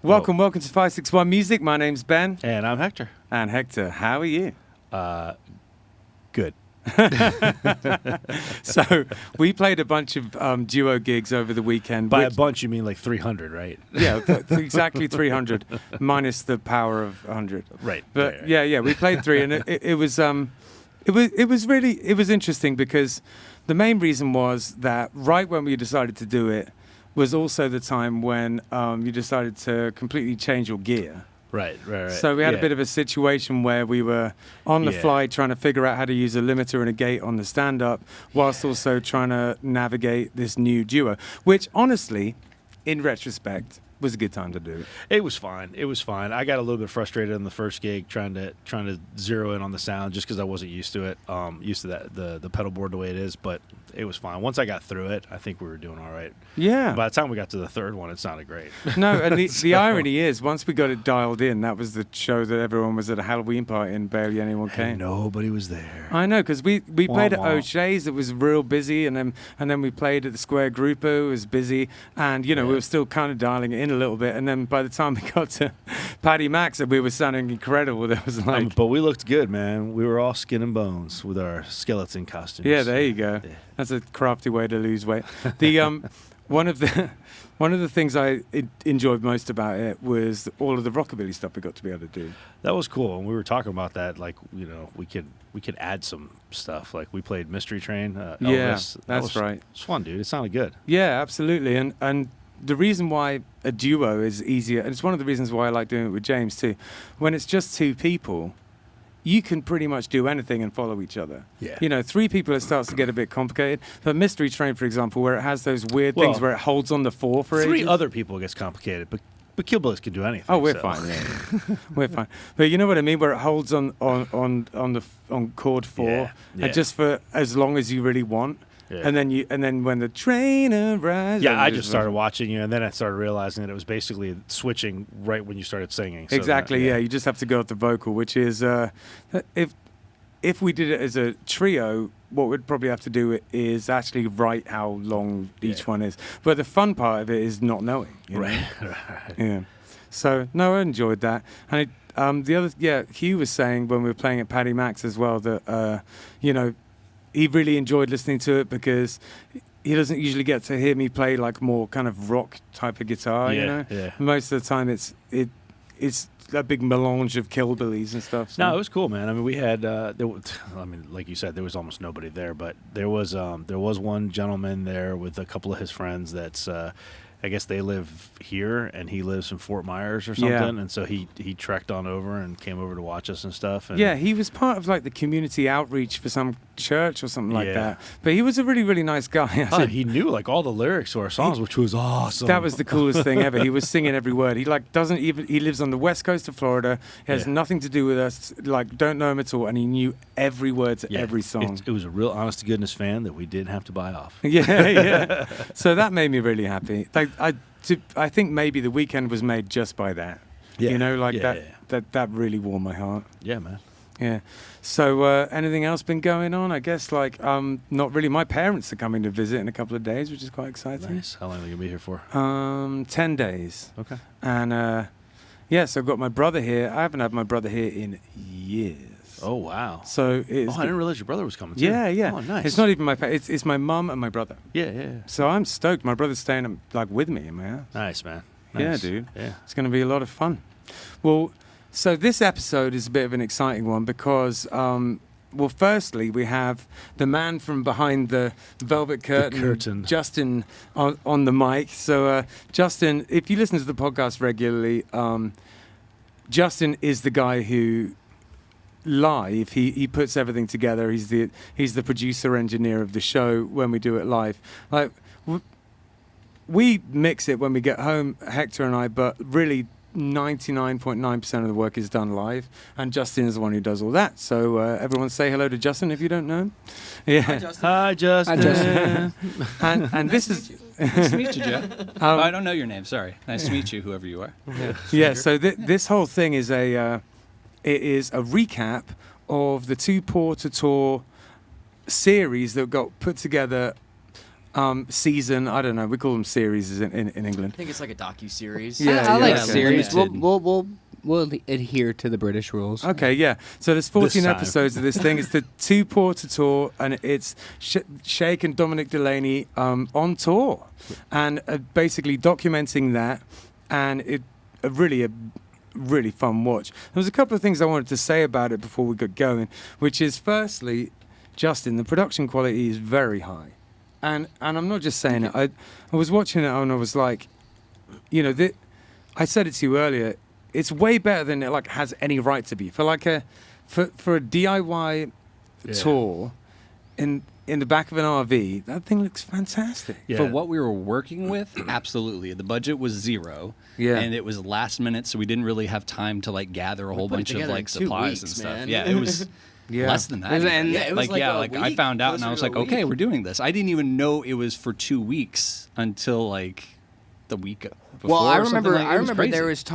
Welcome to 561 Music. My name's Ben. And I'm Hector. And Hector, how are you? Good. So we played a bunch of duo gigs over the weekend. By a bunch, you mean like 300, right? Yeah, exactly 300, minus the power of 100. Right. But right. yeah, we played 3, and it was interesting because the main reason was that right when we decided to do it was also the time when you decided to completely change your gear. Right. So we had a bit of a situation where we were on the fly trying to figure out how to use a limiter and a gate on the stand-up whilst also trying to navigate this new duo, which honestly, in retrospect, was a good time to do it. It was fine. I got a little bit frustrated in the first gig trying to zero in on the sound just because I wasn't used to it, used to that the pedal board the way it is, but it was fine. Once I got through it, I think we were doing all right. Yeah. By the time we got to the third one, it sounded great. No, and the irony is, once we got it dialed in, that was the show that everyone was at a Halloween party and barely anyone came. And nobody was there. I know, because we played at O'Shea's, it was real busy, and then we played at the Square Grupo, it was busy, and we were still kind of dialing it in a little bit, and then by the time we got to Paddy Max, we were sounding incredible. There was like, but we looked good, man. We were all skin and bones with our skeleton costumes. Yeah, there you go. Yeah. That's a crafty way to lose weight. The one of the things I enjoyed most about it was all of the rockabilly stuff we got to be able to do. That was cool, and we were talking about that. Like, we could add some stuff. Like, we played Mystery Train. Elvis. That's right. It was fun, dude. It sounded good. Yeah, absolutely. And the reason why a duo is easier, and it's one of the reasons why I like doing it with James too, when it's just two people, you can pretty much do anything and follow each other. Yeah. 3 people, it starts to get a bit complicated. But Mystery Train, for example, where it has those weird things where it holds on the 4 for 3 ages. other people it gets complicated, but Killbillies can do anything. Oh, we're fine. Yeah. We're fine. But you know what I mean, where it holds on chord 4, and just for as long as you really want. Yeah. And then when the train arrives. Yeah, I just started watching you, and then I started realizing that it was basically switching right when you started singing. So exactly. You just have to go with the vocal, which is if we did it as a trio, what we'd probably have to do is actually write how long each one is. But the fun part of it is not knowing. Right. Yeah. So no, I enjoyed that, and the other Hugh was saying when we were playing at Paddy Max as well that he really enjoyed listening to it because he doesn't usually get to hear me play like more kind of rock type of guitar, Yeah. Most of the time it's a big melange of Killbillies and stuff. So. No, it was cool, man. I mean, we had like you said, there was almost nobody there, but there was one gentleman there with a couple of his friends that's I guess they live here, and he lives in Fort Myers or something, and so he trekked on over and came over to watch us and stuff. And he was part of like the community outreach for some church or something like that. But he was a really, really nice guy. He knew like all the lyrics to our songs, which was awesome. That was the coolest thing ever. He was singing every word. He he lives on the west coast of Florida. He has nothing to do with us. Like, don't know him at all, and he knew every word to every song. It was a real honest to goodness fan that we didn't have to buy off. Yeah. So that made me really happy. Like I think maybe the weekend was made just by that. Yeah. That really warmed my heart. Yeah, man. Yeah. So anything else been going on? I guess not really. My parents are coming to visit in a couple of days, which is quite exciting. Nice. How long are you going to be here for? 10 days. Okay. And so I've got my brother here. I haven't had my brother here in years. Oh, wow. So I didn't realize your brother was coming too. Yeah. Oh, nice. It's not even my parents. It's my mum and my brother. Yeah. So I'm stoked. My brother's staying with me in my house. Nice, man. Nice. Yeah, dude. Yeah. It's going to be a lot of fun. Well, so this episode is a bit of an exciting one because, firstly, we have the man from behind the velvet curtain. Justin, on the mic. So, Justin, if you listen to the podcast regularly, Justin is the guy who live he puts everything together. He's the producer engineer of the show when we do it live. Like we mix it when we get home, Hector and I, but really 99.9% of the work is done live, and Justin is the one who does all that. So everyone say hello to Justin if you don't know him. Yeah. Hi, Justin. And this is nice to meet you, Jeff. I don't know your name. Sorry. Nice to meet you, whoever you are. Yeah. So this whole thing is a recap of the 2 Porter Tour series that got put together season. I don't know. We call them series in England. I think it's like a docu-series. Yeah, I like yeah. series. Limited. We'll adhere to the British rules. Okay, yeah. So there's 14 time. episodes of this thing. It's the Two Porter Tour, and it's Shake and Dominic Delaney on tour, and basically documenting that, and a really fun watch. There was a couple of things I wanted to say about it before we got going, which is firstly, Justin, the production quality is very high, and I'm not just saying it. I was watching it and I was like, I said it to you earlier. It's way better than it has any right to be. For a DIY tour in the back of an RV, that thing looks fantastic. Yeah. For what we were working with, absolutely. The budget was $0. Yeah. And it was last minute, so we didn't really have time to gather a whole put it bunch of together in 2 supplies and weeks, stuff. man. Yeah, it was less than that. And yeah, it was a I week, found out and I was closer like, to a okay, week. we're doing this. I didn't even know it was for 2 weeks until the week before. Well, I or something remember. like- I it was remember there crazy.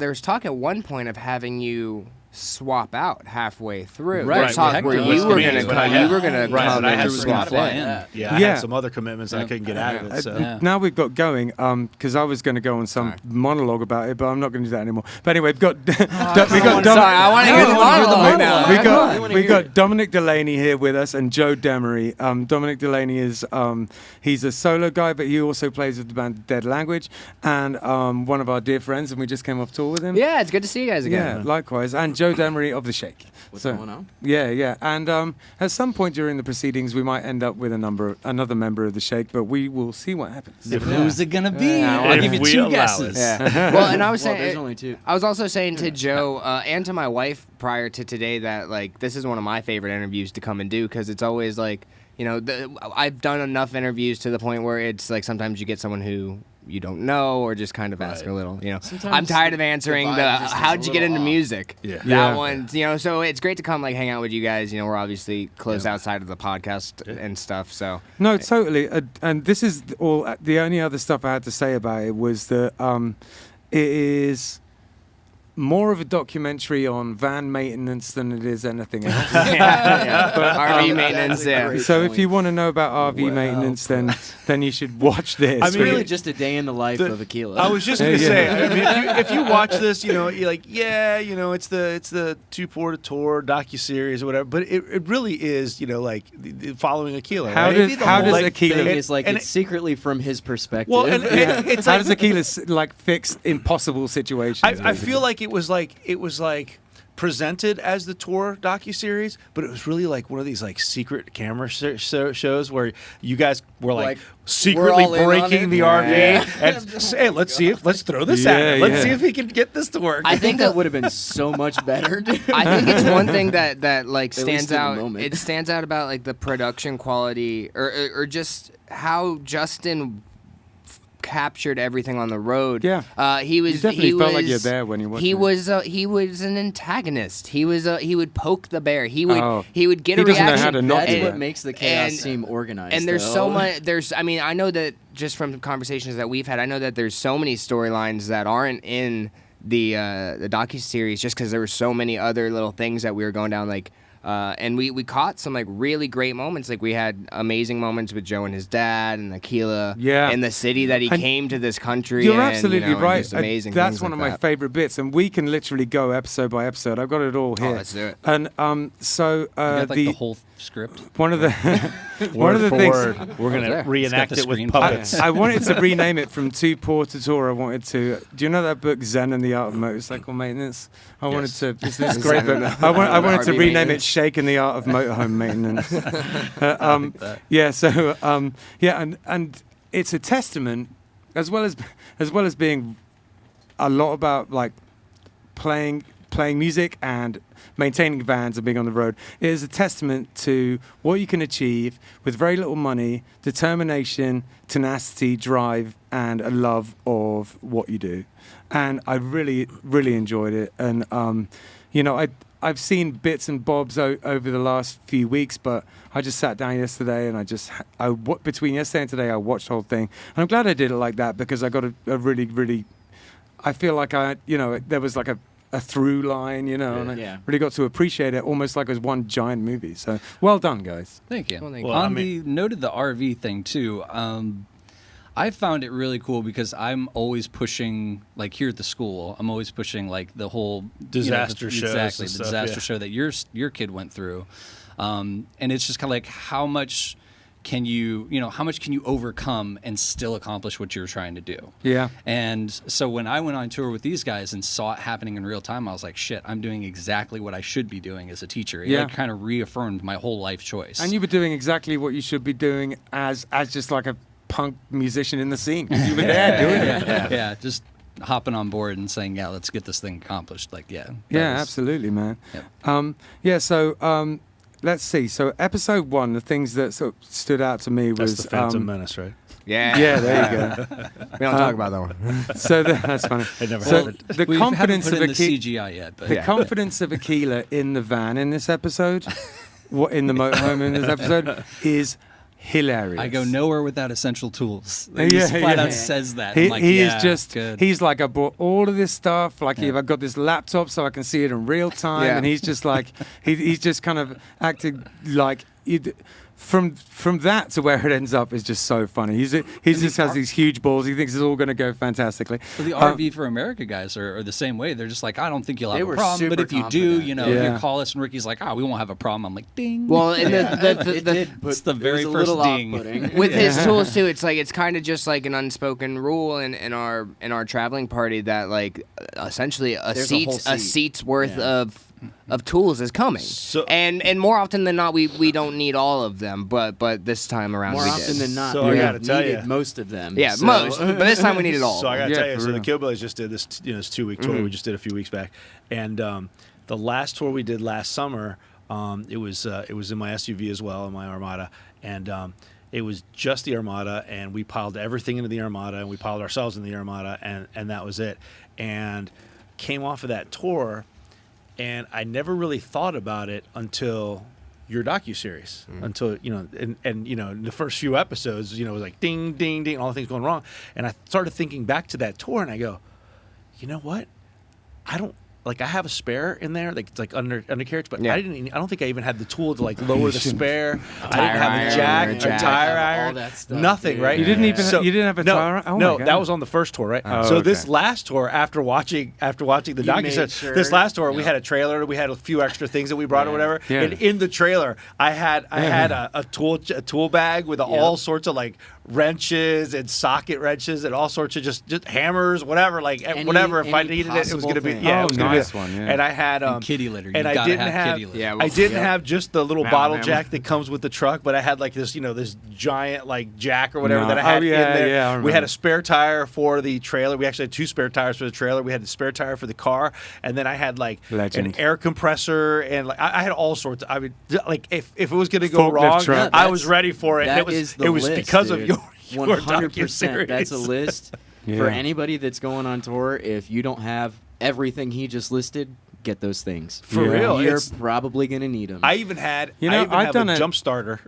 was talk at one point of having you swap out halfway through. Right, There was talk heck where no. you were Me, going to but come. I- You were going to Right, come but I had and to swap fly in. in. I Yeah. had some other commitments and I couldn't get out of it. So. Yeah. Now we've got going, because I was going to go on some monologue about it, but I'm not going to do that anymore. But anyway, we've got Sorry, I want to hear the monologue now. we got Dominic Delaney here with us and Joe Demery. Dominic Delaney is he's a solo guy, but he also plays with the band Dead Language, and one of our dear friends, and we just came off tour with him. Yeah, it's good to see you guys Yeah, again. likewise. And Joe Demery of The Shake. What's going on? Yeah. And at some point during the proceedings, we might end up with another member of The Shake, but we will see what happens. Who's it going to be? Yeah, I'll if give you we 2 allow guesses. Yeah. Well, and I was Well, saying, there's only 2. I was also saying to Joe and to my wife prior to today that this is one of my favorite interviews to come and do because it's always I've done enough interviews to the point where it's sometimes you get someone who you don't know or just kind of ask a little. Sometimes I'm tired of answering the the vibe just is how'd a you get little into off. music. Yeah. That Yeah. one. So it's great to come hang out with you guys. We're obviously close outside of the podcast and stuff. So No, totally. And this is all. The only other stuff I had to say about it was that it is more of a documentary on van maintenance than it is anything else. RV maintenance. That's a Yeah. great So if point. you want to know about RV maintenance, then you should watch this. I It's mean, really just a day in the life of Aquila. I was just gonna Yeah. say, I mean, if you watch this, you're like, it's the Two Porter Tour docuseries or whatever. But it really is, the following Aquila. How right? does- The how whole, does like, Aquila- thing and- is like and it's secretly from his perspective. Well, and it's How like does Aquila fix impossible situations? I feel like it was like presented as the tour docuseries, but it was really like one of these secret camera shows where you guys were Like, secretly we're all in on breaking it. the Yeah. RV and say, hey, let's throw this at Yeah, him. Let's yeah. see if he can get this to work. I think that would have been so much better. Dude. I think it's one thing that least stands in the out. moment. It stands out about the production quality or just how Justin captured everything on the road. Yeah. He was. You definitely he felt was, like you're there when you watched He it. was an antagonist. He would poke the bear. He would Oh. he would get He a doesn't know reaction. how to not That's do what that. makes the chaos And- seem organized. And there's though. so much. I know that just from conversations that we've had, I know that there's so many storylines that aren't in the docuseries just because there were so many other little things that we were going down and we caught some really great moments. We had amazing moments with Joe and his dad and Aquila. Yeah. And the city that he And came to this country. You're and, absolutely and right. just amazing. That's things one of like my that. favorite bits, and we can literally go episode by episode. I've got it all here. let's do it. And so You got, the whole script. one of the one Word of the for things. word. We're gonna there. reenact It's got it the with screenplay. puppets. I wanted to rename it from Two Porter Tour. I wanted to. Do you know that book Zen and the Art of Motorcycle Maintenance? I wanted to. It's this great book. I wanted to RV rename it maintenance. Shake and the Art of Motorhome Maintenance. Yeah. So and it's a testament, as well as being a lot about playing music and maintaining vans and being on the road. It is a testament to what you can achieve with very little money, determination, tenacity, drive, and a love of what you do. And I really, really enjoyed it. And I've seen bits and bobs over the last few weeks, but I just sat down yesterday and between yesterday and today I watched the whole thing. And I'm glad I did it like that because I got a really, really. I feel like there was a through line, and I Yeah. really got to appreciate it almost like it was one giant movie. So well done, guys. Thank you. Well, thank you. On Well, the note of the RV thing too, I found it really cool because I'm always pushing, like here at the school, I'm always pushing like the whole Disaster shows exactly and the stuff, disaster yeah. show that your kid went through, and it's just kind of like how much can you overcome and still accomplish what you're trying to do. Yeah. And so when I went on tour with these guys and saw it happening in real time, I was like, shit, I'm doing exactly what I should be doing as a teacher. It Yeah. kind of reaffirmed my whole life choice. And you were doing exactly what you should be doing as just like a punk musician in the scene. You were there doing it. yeah, just hopping on board and saying, yeah, let's get this thing accomplished. Like, yeah. Yeah, absolutely, man. Yep. So let's see. So episode 1, the things that sort of stood out to me was That's the Phantom Menace, right? Yeah. Yeah, there you go. We don't talk about that one. So that's funny. I never So heard it. the We confidence haven't of put in the Aquila, CGI yet, but the confidence of Aquila in the van in this episode, what in the motorhome in this episode, is hilarious. I go nowhere without essential tools. He Yeah, just flat yeah. out says that. He, I'm like, he yeah, is just, good. he's like, I bought all of this stuff. Like, Yeah. I've got this laptop so I can see it in real time. Yeah. And he's just like, he's just kind of acting like, from that to where it ends up is just so funny. He just has these huge balls. He thinks it's all going to go fantastically. Well, the RV for America guys are the same way. They're just like, I don't think you'll They have a were problem, but super if you do, confident. Yeah. you call us, and Ricky's like, we won't have a problem. I'm like, ding. Well, and It did, but It's the it very was a first little ding. off-putting. with his tools too, it's like it's kind of just like an unspoken rule in our traveling party that like essentially There's a whole seat. seat's worth Yeah. of tools is coming. So- and more often than not, we don't need all of them, but this time around More we often did. than not, So I we gotta tell needed ya. most of them. Yeah, so- most, but this time we needed all. So I of gotta Yeah, tell you, for so the real. Killbillies just did this, this 2-week tour. We just did a few weeks back, and the last tour we did last summer, it was in my SUV as well, in my Armada, and it was just the Armada, and we piled everything into the Armada, and we piled ourselves in the Armada, and that was it. And came off of that tour, and I never really thought about it until your docuseries, until and in the first few episodes, it was like ding, ding, ding, all the things going wrong, and I started thinking back to that tour, and I go, you know what, I have a spare in there, like it's like undercarriage, but Yeah. I don't think I even had the tool to like lower the spare. I Tire didn't have iron, a jack, or a jack. tire All iron, that stuff, nothing, dude. right? You didn't even So- you didn't have a no, tire? Oh no, my God. that was on the first tour, right? Oh, so okay. this last tour, after watching the You made docuseries, sure- this last tour we Yeah. had a trailer, we had a few extra things that we brought or whatever, Yeah. and in the trailer I had a tool bag with all sorts of like wrenches and socket wrenches and all sorts of just hammers, whatever, like whatever. If I any needed it, it was possible going to be thing. it Oh, was gonna be nice it. one, yeah. And I had And kitty litter. and You I gotta didn't have have kitty litter. Yeah, I didn't yeah. have just the little Wow, bottle man. jack that comes with the truck, but I had like this this giant like jack or whatever No. that I had Oh, yeah, in there. yeah, I We had remember. a spare tire for the trailer. We actually had 2 spare tires for the trailer. We had a spare tire for the car, and then I had like Legend. an air compressor, and like I had all sorts. I mean, like if it was going to go Forklift wrong, truck. I was ready for it. That It was is the it was list, because of dude. your 100%. docuseries. That's a list Yeah. for anybody that's going on tour. If you don't have everything he just listed, get those things. For Yeah. real. You're It's- probably gonna need them. I even had I've have done a it. jump starter.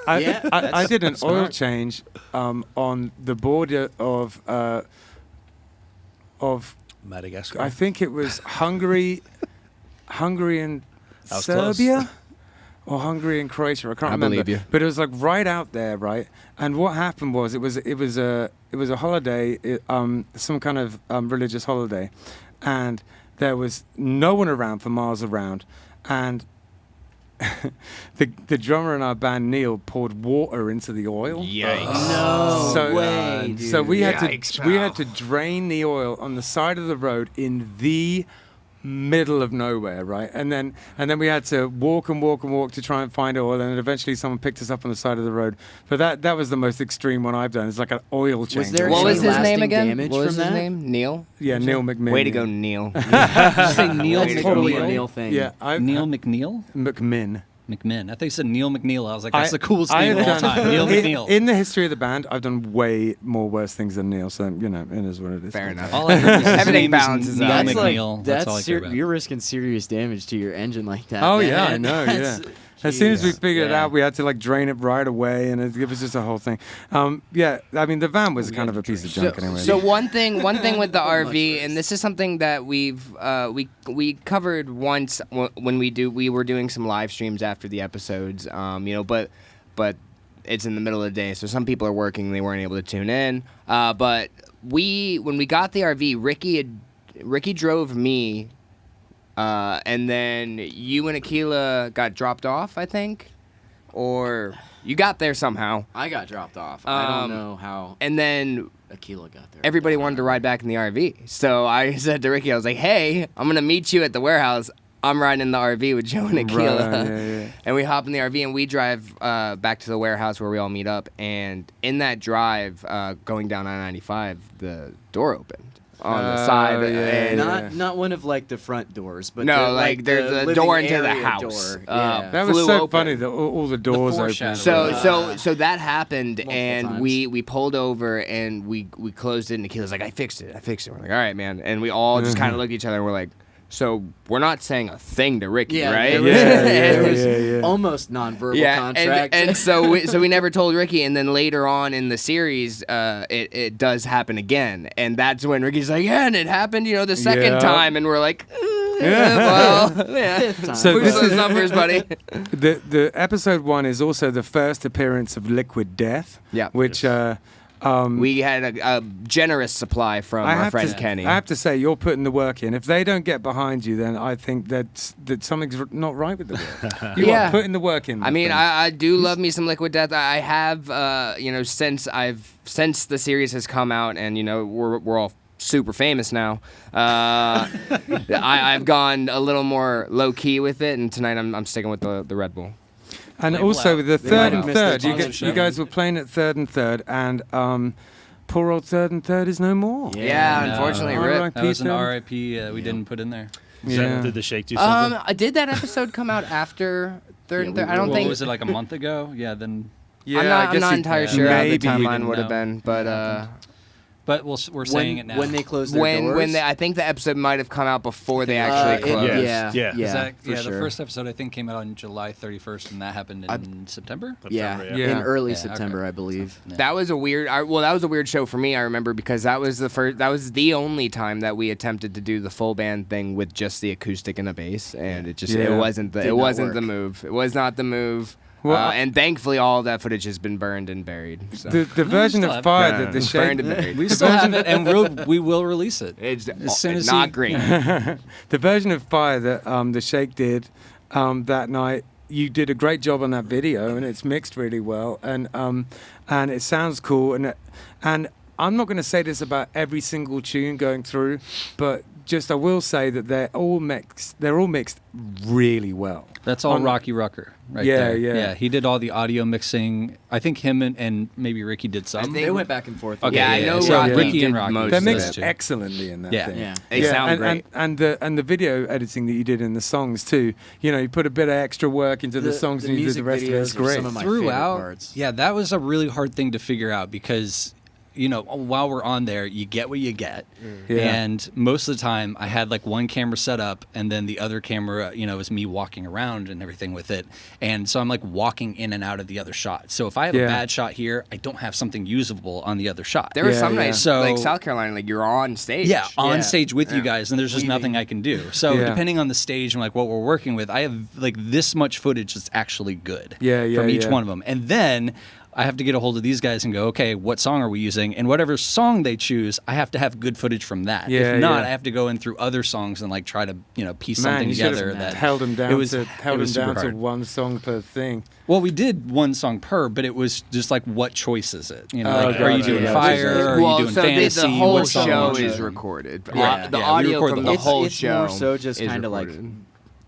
I, Yeah, I that's did an oil smart. change on the border of Madagascar. I think it was Hungary and That was close. Serbia, or Hungary and Croatia. I can't I remember. believe you. But it was like right out there, right? And what happened was it was a holiday, some kind of religious holiday, and there was no one around for miles around, and the drummer in our band Neil poured water into the oil. Yikes. no So- way, dude. So we had Yikes, to we pal. had to drain the oil on the side of the road in the middle of nowhere, right? And then we had to walk to try and find oil, and then eventually someone picked us up on the side of the road. But that was the most extreme one I've done. It's like an oil change. there What any was his name lasting again? damage What was from his that? name? Neil. Yeah, Neil McMahon. Way to go, Neil. Did you say Neil That's Neil totally McNeil? a Neil thing. Yeah, Neil McNeil? McMinn. McMinn. I thought you said Neil McNeil. I was like, that's the coolest I name of have all time. Neil in, McNeil. in the history of the band, I've done way more worse things than Neil. So it is what it is. Fair enough. All I heard was his Everything name is balances Neil out. That's McNeil. like That's all I care about. you're risking serious damage to your engine like that. Oh man. yeah, I know. Yeah. That's- As soon as we figured it Yeah. out, we had to like drain it right away, and it was just a whole thing. Yeah, I mean the van was kind of a piece of junk anyway. So one thing with the RV, and this is something that we covered once when we were doing some live streams after the episodes, but it's in the middle of the day, so some people are working, they weren't able to tune in. But when we got the RV, Ricky drove me, and then you and Akila got dropped off, I think, or you got there somehow. I got dropped off. I don't know how And then Akila got there. everybody wanted to ride back in the RV. So I said to Ricky, I was like, hey, I'm going to meet you at the warehouse. I'm riding in the RV with Joe and Akila. Right, yeah. And we hop in the RV and we drive back to the warehouse where we all meet up. And in that drive, going down I-95, the door opened on the side. yeah, and Not one of like the front doors, but No, the, like, there's the living door into the area house. door. Yeah. That was flew so open. funny that all the doors open. foreshadowing. So that happened, Multiple and times. we pulled over and we closed it, and Akila's like, I fixed it. We're like, all right, man. And we all just kind of look at each other and we're like, so we're not saying a thing to Ricky, Yeah, right? there was- Yeah, It was- yeah. Almost non-verbal Yeah, contract. and so we never told Ricky, and then later on in the series, it does happen again, and that's when Ricky's like, yeah, and it happened, the second Yeah. time, and we're like, Yeah. well, yeah, Fifth time. So push this those is- numbers, buddy. The episode 1 is also the first appearance of Liquid Death. Yeah. Which We had a generous supply from our friend Kenny. I have to say, you're putting the work in. If they don't get behind you, then I think that something's not right with the work. You Yeah. are putting the work in. I mean, thing. I do love me some Liquid Death. I have, since the series has come out, and we're all super famous now. I've gone a little more low key with it, and tonight I'm sticking with the Red Bull. And Label also out. the They third might and have missed third, their you sponsorship. guys were playing at third and third, and poor old third and third is no more. Yeah, no. unfortunately, All rip. right. That was an Peter? RIP we didn't put in there. Yeah. Did the Shake do something? Did that episode come out after third and Yeah, third? I don't Well, think. was it like a month ago? Yeah, then. Yeah, I'm I not guess entirely yeah, sure how the maybe you timeline didn't would have know. been, but But we're saying it now. When they closed their when doors. I think the episode might have come out before they actually closed. Yeah. Yeah, Yeah. Is that, for yeah, sure. the first episode I think came out on July 31st, and that happened in September. Yeah, September, yeah. in early Yeah, September, okay. I believe. Yeah. That was a weird. That was a weird show for me. I remember because that was the only time that we attempted to do the full band thing with just the acoustic and a bass, and it Yeah. wasn't Did not the work. move. It was not the move. Well, And thankfully, all of that footage has been burned and buried. So. The version still of have it. Fire No, that the burned Shake and buried. We still have it, and we will release it. It's as soon as not he- green. the version of Fire that the Shake did that night. You did a great job on that video, and it's mixed really well, and it sounds cool. And I'm not going to say this about every single tune going through, but just I will say that they're all mixed. They're all mixed really well. That's all On- Rocky Rucker, right Yeah, there. yeah. He did all the audio mixing. I think him and maybe Ricky did some. think- They went back and forth. Okay, Yeah, I yeah, know so Rocky Ricky did and Rocky. most They're of mixed it. two. excellently in that Yeah. thing. Yeah. They sound great. And the video editing that you did in the songs too. You put a bit of extra work into the songs, and you did the music rest of it. It's videos are great. some of my favorite Throughout, parts. yeah, that was a really hard thing to figure out because, while we're on there, you get what you get. Yeah. And most of the time, I had like one camera set up, and then the other camera, was me walking around and everything with it. And so I'm like walking in and out of the other shot. So if I have Yeah. a bad shot here, I don't have something usable on the other shot. There were Yeah, some yeah. nights, So- like South Carolina, like you're on stage. Yeah, on Yeah. stage with you Yeah. guys, and there's just nothing I can do. So Yeah. depending on the stage and like what we're working with, I have like this much footage that's actually good. Yeah, yeah, from each yeah. one of them, and then I have to get a hold of these guys and go, okay, what song are we using? And whatever song they choose, I have to have good footage from that. Yeah, if not, yeah. I have to go in through other songs and like try to piece Man, something you should together. have That held them down it was to super hard. one song per thing. Well, we did one song per, but it was just like, what choice is it? Oh, Like, are you gotcha, doing yeah. fire? Are well, you doing so fantasy? the whole What song show was is it? recorded. Yeah, The yeah, we audio record from the the whole whole It's show. more so just is kind of like recorded.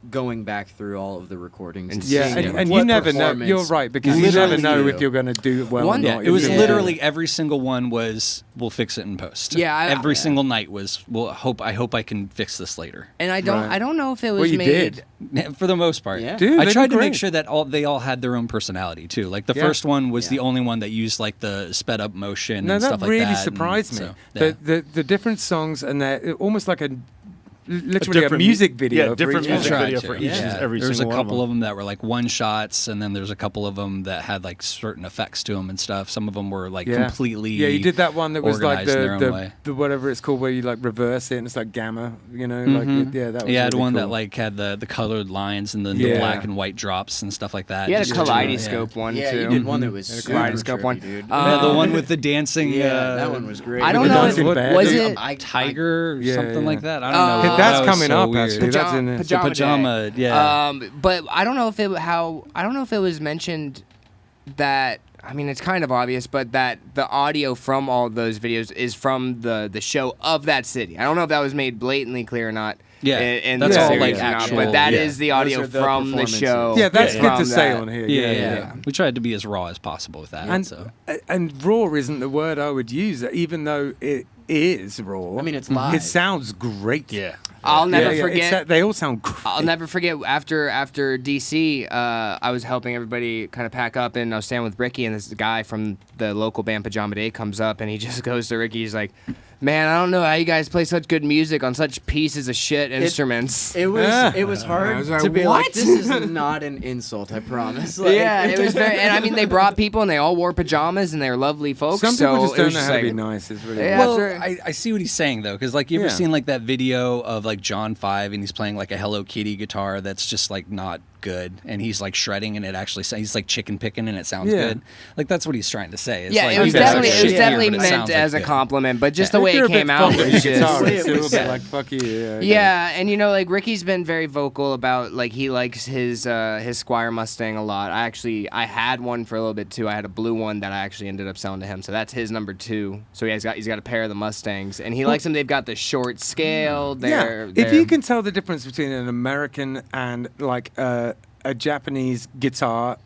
going back through all of the recordings. And Yeah, seeing and what you never know. performance You're right, because we you never actually know do. if you're going to do it well One- or Yeah, not. it was Yeah. literally every single one was we'll fix it in post. Yeah, every yeah. single night was I hope I can fix this later. And I Right. don't know if it was Well, you made. did. For the most part, Yeah. Dude, I they tried did to make great. sure that they all had their own personality too. Like the Yeah. first one was Yeah. the only one that used like the sped up motion No, and that stuff like really that. surprised and me. so, yeah. The different songs and they're almost like a literally a different music video. for different each music one. video for each and every There's a single one couple of them that were like one shots, and then there's a couple of them that had like certain effects to them and stuff. Some of them were like completely. Yeah, you did that one that was like organized in their own way. the whatever it's called, where you like reverse it and it's like gamma. You know, like that was. Yeah, I had really one cool. that like had the colored lines and then Yeah. the black and white drops and stuff like that. You had a Just- kaleidoscope one Yeah, too. you did one that was And a super kaleidoscope trippy, one. dude. Yeah, the one with the dancing. that one was great. I don't The know. dancing bed. Was Yeah. it tiger or Yeah, something yeah. like that. I don't know. That's That was coming so up, weird. actually. That's in there. The pajama, day. yeah. But I don't know if it was mentioned that. I mean, it's kind of obvious, but that the audio from all those videos is from the show of that city. I don't know if that was made blatantly clear or not. Yeah, in that's the all, series like, or not, actual- but that yeah. is the Those audio are the from the performances. show. Yeah, that's from good to say that. on here. Yeah. We tried to be as raw as possible with that. And so. and raw isn't the word I would use, even though it is raw. I mean, it's live. It sounds great. Yeah. I'll never Yeah, forget. they all sound great. I'll never forget after DC, I was helping everybody kind of pack up, and I was standing with Ricky, and this guy from the local band Pajama Day comes up, and he just goes to Ricky. He's like, "Man, I don't know how you guys play such good music on such pieces of shit instruments." It was hard I was like, to be "What?" like, this is not an insult, I promise. Like, Yeah, it was very, and I mean, they brought people, and they all wore pajamas, and they were lovely folks. Some so people just it don't was know just how to be like- nice. It's really Yeah. Well, After- I see what he's saying though, because like you ever Yeah. seen like that video of like John 5 and he's playing like a Hello Kitty guitar that's just like not good, and he's like shredding and it actually he's like chicken picking and it sounds Yeah. good. Like that's what he's trying to say. It's Yeah, like, it was you guys are definitely shit, but it meant sounds as like a good. compliment, but just the If way you're it a bit came out funky was just. guitarist, it a little was- bit like fuck you. Yeah, Yeah, and you know, like Ricky's been very vocal about like he likes his Squire Mustang a lot. I had one for a little bit too. I had a blue one that I actually ended up selling to him, so that's his number 2. So he's got a pair of the Mustangs, and he likes them. They've got the short scale. If you can tell the difference between an American and like a Japanese guitar,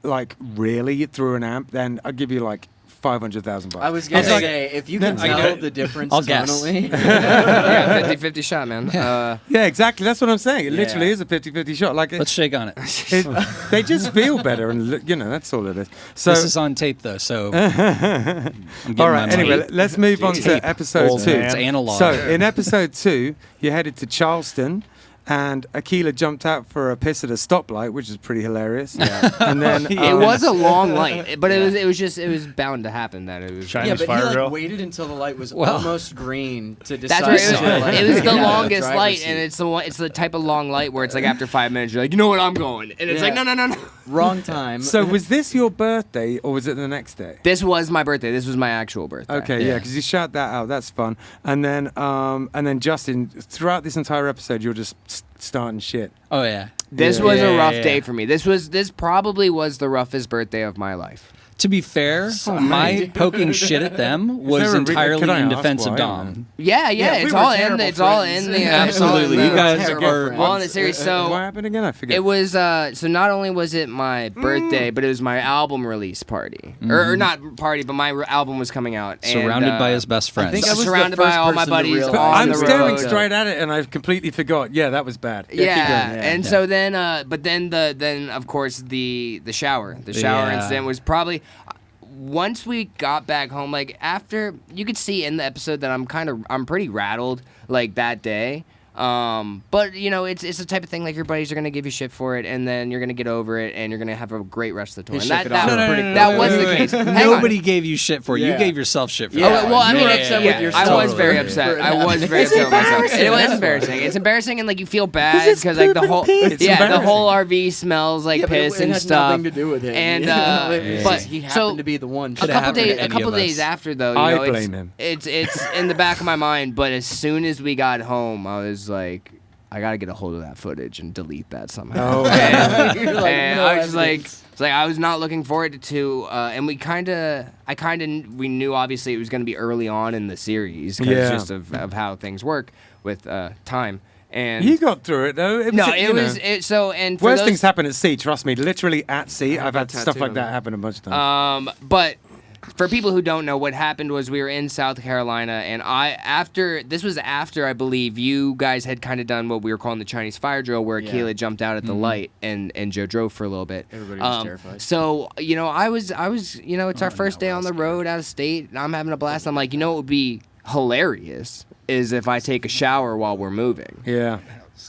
like really through an amp, then I'll give you like $500,000. I was going to Okay. say, if you can I tell get- the difference I'll guess. tonally. yeah, 50-50 shot, man. Yeah, exactly. That's what I'm saying. It Yeah. literally is a 50-50 shot. Like Let's shake on it. they just feel better, and you know that's all it is. So This is on tape though, so I'm getting all right. my money. Anyway, let's move on to episode Old 2. man. It's analog. So in episode 2, you headed to Charleston, and Aquila jumped out for a piss at a stoplight, which is pretty hilarious. Yeah. And then it was a long light, but it was bound to happen. That it was. Chinese Yeah, but fire he drill. waited until the light was Well- almost green to decide. That's right. to, like, It was the get out of longest driver's light, seat. and it's the type of long light where it's like after 5 minutes you're like, you know what, I'm going, and it's like Yeah. no. Wrong time. So was this your birthday, or was it the next day? This was my birthday. This was my actual birthday. Okay, yeah, because you shout that out. That's fun. And then Justin, throughout this entire episode, you're just starting shit. Oh yeah. This Yeah. was a Yeah, rough yeah, day yeah. for me. This probably was the roughest birthday of my life. To be fair, my poking shit at them was there a entirely could I in ask defense of why? Dom. Yeah, Yeah, we it's were all in. terrible It's all friends. in the. Absolutely. it's all in You the- guys terrible are friends. all in the series. what So happened again? I forget. it was so not only was it my birthday, but it was my album release party, or not party, but my album was coming out. And, Surrounded by his best friends. think I was the surrounded by first all my person to buddies realize But on I'm the staring road. straight at it, and I completely forgot. Yeah, that was bad. Yeah, Yeah. and so then, but then of course the shower Yeah. incident was probably once we got back home. Like after you could see in the episode that I'm pretty rattled like that day. But you know, it's the type of thing like your buddies are gonna give you shit for it, and then you're gonna get over it, and you're gonna have a great rest of the tour. He And shook it off pretty quick. that was the case. Hang on. Nobody gave you shit for it. You Yeah. gave yourself shit for Yeah. it. Oh, well, I You mean, were it's, upset yeah, with yourself. I was very Totally. upset. I was very It's upset with myself. embarrassing. It was That's embarrassing. It's embarrassing, and like you feel bad it's because like the poop whole and piss. It's the whole embarrassing. RV smells like Yeah, but piss it and had stuff. nothing to do with him. And, you know? It was but- just he happened so- to be the one. A Could've couple happened to days, a any couple of days us. after though, you I know, blame him. It's in the back of my mind. But as soon as we got home, I was like, I gotta get a hold of that footage and delete that somehow. Oh, and You're like, and no I was just like, evidence. it's like I was not looking forward to, and we knew obviously it was gonna be early on in the series because Yeah. just of how things work with time. And You got through it though. It was, no, you it was know. it. So and for Worst those, things happen at sea. Trust me, literally at sea. I've had that stuff tattoo like on that me. happen a bunch of times. But for people who don't know, what happened was we were in South Carolina, and this was after I believe you guys had kind of done what we were calling the Chinese fire drill, where Yeah. Akela jumped out at the light and Joe drove for a little bit. Everybody was terrified. So you know, I was you know, it's our first day on the road out of state, and I'm having a blast. I'm like, you know, it would be hilarious is if I take a shower while we're moving. Yeah.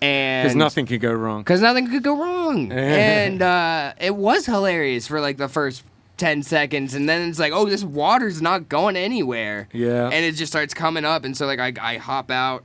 And Because nothing could go wrong. Because nothing could go wrong. And it was hilarious for like the first 10 seconds. And then it's like, oh, this water's not going anywhere. Yeah. And it just starts coming up. And so like I hop out.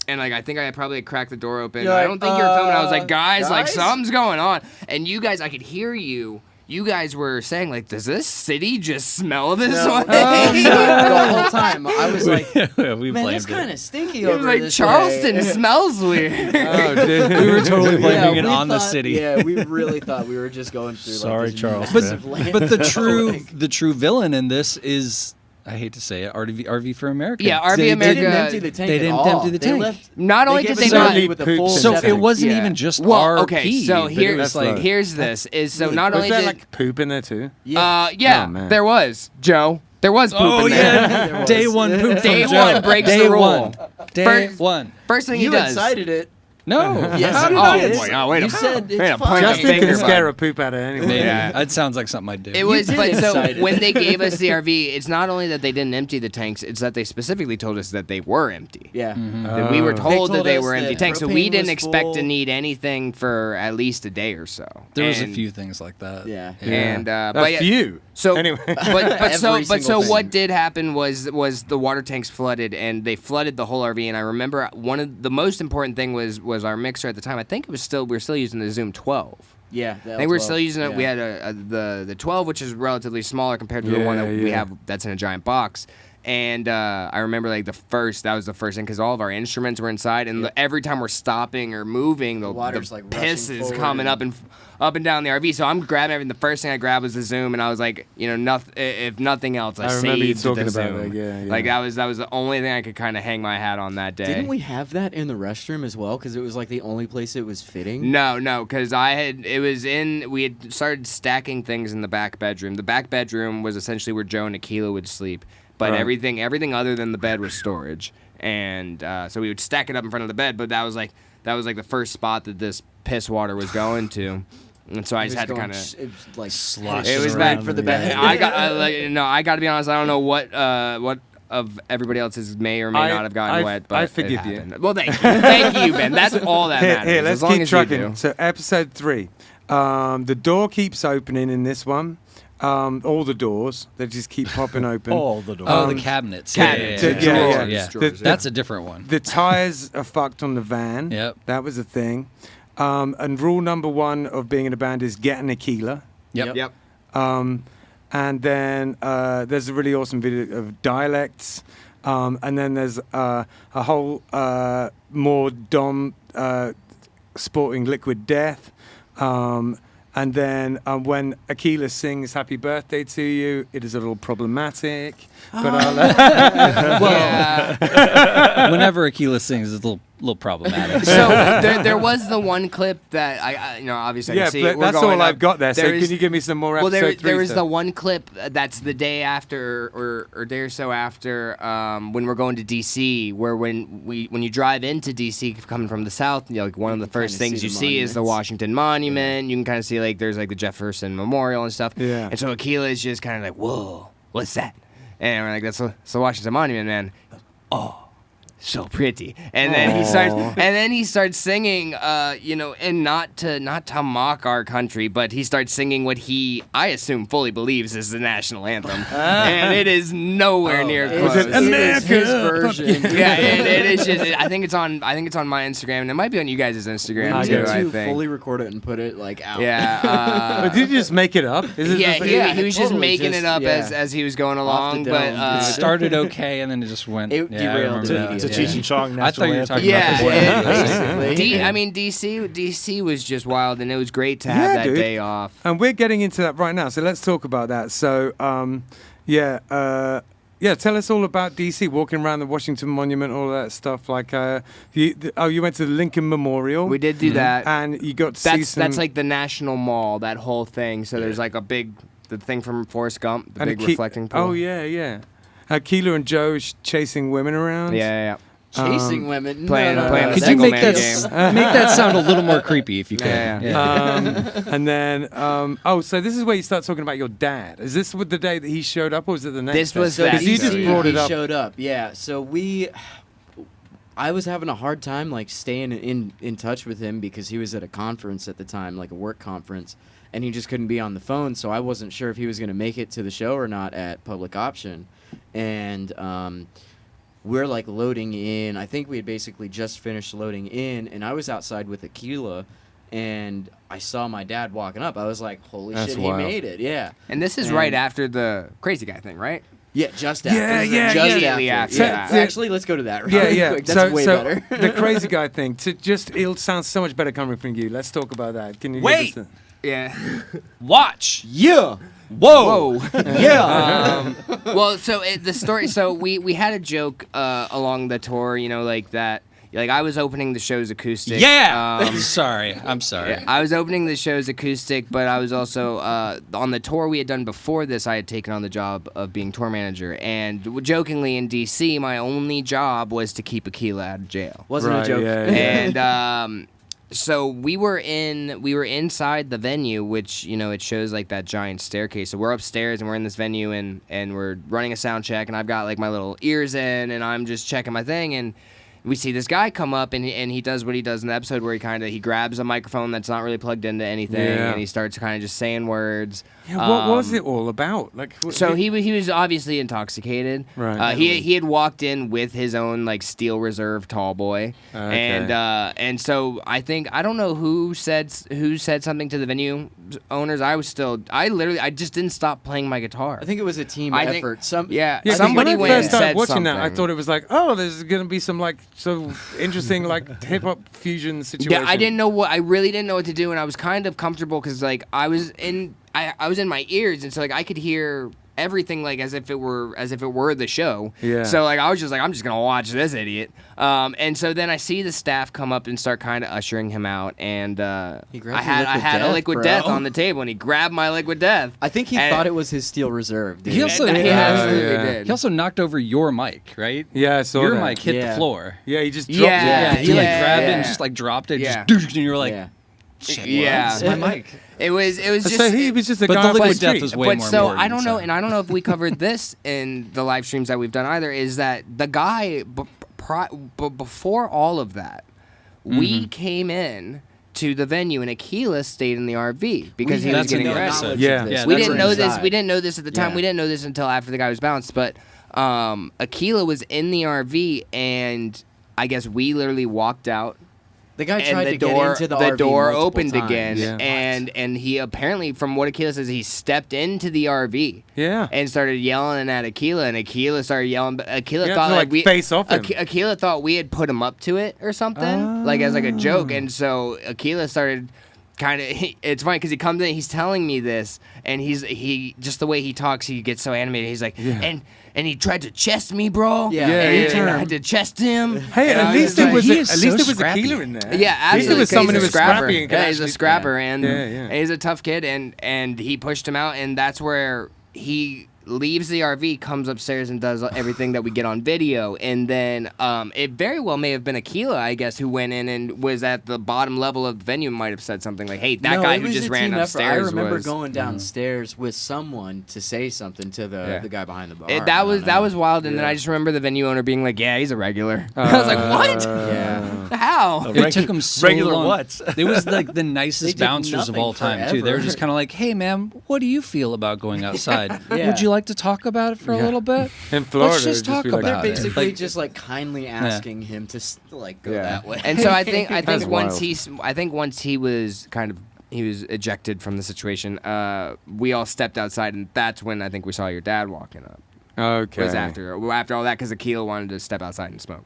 And like I think I probably cracked the door open. You're I like, don't think you were filming. I was like, guys, like guys? something's going on. And you guys, I could hear you. You guys were saying like, does this city just smell this way? The whole time I was like, we man, blamed it's kind of stinky It was over like this Charleston way. smells weird. Oh, dude. We were totally blaming Yeah, it we on the thought- city. Yeah, we really thought we were just going through. Sorry, like, this Charleston. massive land. But the true villain in this is, I hate to say it, RV for America. Yeah, RV They America. didn't empty the tank they at didn't all. empty the They tank. left- Not only gave did us they a not- RV with a full So septic. it wasn't Yeah. even just Well, RP. okay, so but here, it was like, here's this is so not Was only there did like poop in there too? yeah, Oh, man. there was Joe. There was poop oh in there. yeah, There was. day one poop Day from one Joe. breaks Day the rule. one. Day First- one. First thing You he does. incited it. No. Yes, How you did I? did. boy, oh, wait a You minute. said Wait it's a fine. point. Justin finger, can scare bud. a poop out of anyone. Maybe. Yeah. That sounds like something I'd do. It was, did but so incite it. when they gave us the RV, it's not only that they didn't empty the tanks; it's that they specifically told us that they were empty. Yeah. That we were told that told they us were empty that tanks, so we propane didn't was expect to full. need anything for at least a day or so. there was a And- few things like that. Yeah. and A but yeah, few. So Anyway. but so Every single thing. what did happen was the water tanks flooded and they flooded the whole RV. And I remember one of the most important thing was our mixer at the time. I think it was we were still using the Zoom 12. Yeah. I think we were still using it. We had the 12, which is relatively smaller compared to the one that we have that's in a giant box. And I remember like that was the first thing because all of our instruments were inside, and every time we're stopping or moving, the water's, like, piss rushing is forward coming up and down the RV. So I'm grabbing everything. The first thing I grabbed was the Zoom, and I was like, if nothing else, I remember you saved talking the about Zoom. that, yeah. Like that was the only thing I could kind of hang my hat on that day. Didn't we have that in the restroom as well? Because it was like the only place it was fitting. No, because we had started stacking things in the back bedroom. The back bedroom was essentially where Joe and Akila would sleep, but Right. everything other than the bed was storage. And so we would stack it up in front of the bed, but that was like the first spot that this piss water was going to. And so I just had to kind of. It was like Sloshing It was around bad for the in bed. I got to be honest. I don't know what of everybody else's may or may not have gotten wet, but I it forgive you. happened. Well, thank you, Ben. That's all that matters. Here, let's as long keep as you trucking. do. So, episode 3. The door keeps opening in this one. All the doors, they just keep popping open. All the doors. Oh, the cabinets. Cabinets, Yeah, yeah, yeah, yeah. yeah. The- That's a different one. The tires are fucked on the van. Yep. That was a thing. And rule number 1 of being in a band is get an Aquila. Yep. And then there's a really awesome video of dialects. And then there's a whole more Dom sporting Liquid Death. And then when Aquila sings "Happy Birthday to You," it is a little problematic. But Whenever Aquila sings, it's a little problematic. So there was the one clip that I obviously I yeah, can see. but we're that's going all up. I've got there. So There is- can you give me some more Well, episode 3 there was stuff? the one clip that's the day after or day or so after when we're going to DC, where when you drive into DC coming from the south, like one of the first kinda things see you the see is the monuments. Washington Monument. You can kind of see like there's like the Jefferson Memorial and stuff. Yeah. And so Aquila is just kind of like, whoa, what's that? And we're like, that's the Washington Monument, man. Oh, so pretty. And then he starts singing, and not to mock our country, but he starts singing what I assume fully believes is the national anthem, and it is nowhere near close. it It is his version. Yeah, it is just. I think it's on my Instagram, and it might be on you guys' Instagram I too. need I to think. fully record it and put it like out. Yeah. But did you just make it up? Is it Yeah, just like- he was just totally making just- it up yeah. as he was going Off along, the but dome. It started okay, and then it just went. It yeah, I derailed remember to- that. to Yeah. Cheech and Chong I thought you were national talking anthem. about Yeah, the basically. DC was just wild, and it was great to have Yeah, that dude. day off. And we're getting into that right now, so let's talk about that. So, tell us all about DC, walking around the Washington Monument, all that stuff. Like, you went to the Lincoln Memorial. We did do that. And you got to see some... That's like the National Mall, that whole thing. So there's like the thing from Forrest Gump, the and big Aque- reflecting pool. Oh, yeah. Aquila and Joe chasing women around. Yeah. Chasing women. playing No, no, the no. Could you single make man that game. make that sound a little more creepy if you could? Yeah. And then, so this is where you start talking about your dad. Is this with the day that he showed up, or was it the next This day? was So that Because you day. just brought it he up. showed up. Yeah. So I was having a hard time like staying in touch with him because he was at a conference at the time, like a work conference, and he just couldn't be on the phone. So I wasn't sure if he was going to make it to the show or not at Public Option. And we're like loading in. I think we had basically just finished loading in, and I was outside with Aquila, and I saw my dad walking up. I was like, "Holy That's shit, wild. he made it!" Yeah. And this is And- right after the crazy guy thing, right? Yeah, just after. Yeah, yeah, just immediately after. after Yeah. that. Actually, let's go to that. Yeah, really yeah. quick. That's way better. The crazy guy thing. It'll sound so much better coming from you. Let's talk about that. Can you Wait. give us Yeah. Watch. Yeah. Whoa. Yeah. Well, so the story. So we had a joke along the tour, like that. Like I was opening the show's acoustic. Yeah. Um, Sorry. I'm sorry. yeah, I was opening the show's acoustic, but I was also on the tour we had done before this. I had taken on the job of being tour manager, and jokingly in DC, my only job was to keep Aquila out of jail. Wasn't Right, a joke. yeah, yeah. And so we were inside the venue, which it shows like that giant staircase. So we're upstairs and we're in this venue and we're running a sound check, and I've got like my little ears in and I'm just checking my thing, and we see this guy come up and he does what he does in the episode where he grabs a microphone that's not really plugged into anything, Yeah. and he starts kind of just saying words. Yeah, what was it all about? Like, So he was obviously intoxicated. Right. He had walked in with his own like Steel Reserve tall boy, Okay. and so I don't know who said something to the venue owners. I just didn't stop playing my guitar. I think it was a team I think- effort. yeah, Yeah, 'cause somebody when I went first and started said watching that, I something. thought it was like, oh, there's gonna be some like so interesting like hip hop fusion situation. Yeah, I really didn't know what to do, and I was kind of comfortable because like I was in my ears, and so like I could hear everything like as if it were the show. Yeah. So like I was just like, I'm just gonna watch this idiot. And so then I see the staff come up and start kind of ushering him out, and He grabbed I had Liquid a Death, liquid bro. death on the table, and he grabbed my liquid death. I think he And- thought it was his Steel Reserve, dude. He also- And he Yeah. absolutely Yeah. did. He also knocked over your mic, right? Yeah, I saw Your that. mic hit Yeah. the floor. Yeah, he just dropped Yeah. it. He like Yeah. grabbed it Yeah. and just like dropped it. Yeah. Just, and you were like, Yeah. shit, Yeah. it's my mic. It was just. So he was just a But guy the off the liquid death street. was way But more so important, I don't know, so. and I don't know if we covered this in the live streams that we've done either. Is that the guy before all of that, we came in to the venue and Aquila stayed in the RV because he was That's in getting the arrested. episode. Yeah. Yeah, We that's didn't right. know this. inside. We didn't know this at the time. Yeah. We didn't know this until after the guy was bounced. But Aquila was in the RV, and I guess we literally walked out. The guy And tried the to door, get into the RV door multiple opened times. again, Yeah. and he apparently, from what Aquila says, he stepped into the RV Yeah. and started yelling at Aquila, and Aquila started yelling. But Aquila You have thought to, like like, we face off him. Aquila thought we had put him up to it or something, like as like a joke, and so Aquila started. Kind of, it's funny because he comes in, he's telling me this, and he just the way he talks, he gets so animated. He's like, Yeah. and he tried to chest me, bro. Yeah. Yeah, and, yeah. and I had to chest him. Hey, And at I least was there like, was he is at least so there was scrappy. a killer in there. Yeah, At least absolutely. there was 'cause someone he's who a was scrapper. scrappy and could Yeah, he's a actually- scrapper, yeah. and Yeah, yeah. and he's a tough kid, and he pushed him out, and that's where he leaves the RV, comes upstairs, and does everything that we get on video, and then it very well may have been Aquila, I guess, who went in and was at the bottom level of the venue, and might have said something like, "Hey, that No, guy it who was just a ran team effort. upstairs I remember was." going downstairs with someone to say something to the guy behind the bar. That I don't know. was wild, and then Yeah. I just remember the venue owner being like, "Yeah, he's a regular." I was like, "What? Yeah. How?" It took him so regular long. what? It was like the They nicest did bouncers of nothing all time too. They were forever. just kind of like, "Hey, man, what do you feel about going outside? Yeah. Would you like to talk about it for a Yeah. little bit? In Florida, Let's just it'd talk be like about They're it." basically Like, just like kindly asking him to like go Yeah. that way. And so I think That's once wild. once he was ejected from the situation, we all stepped outside, and that's when I think we saw your dad walking up. Okay. Was after all that because Aquila wanted to step outside and smoke.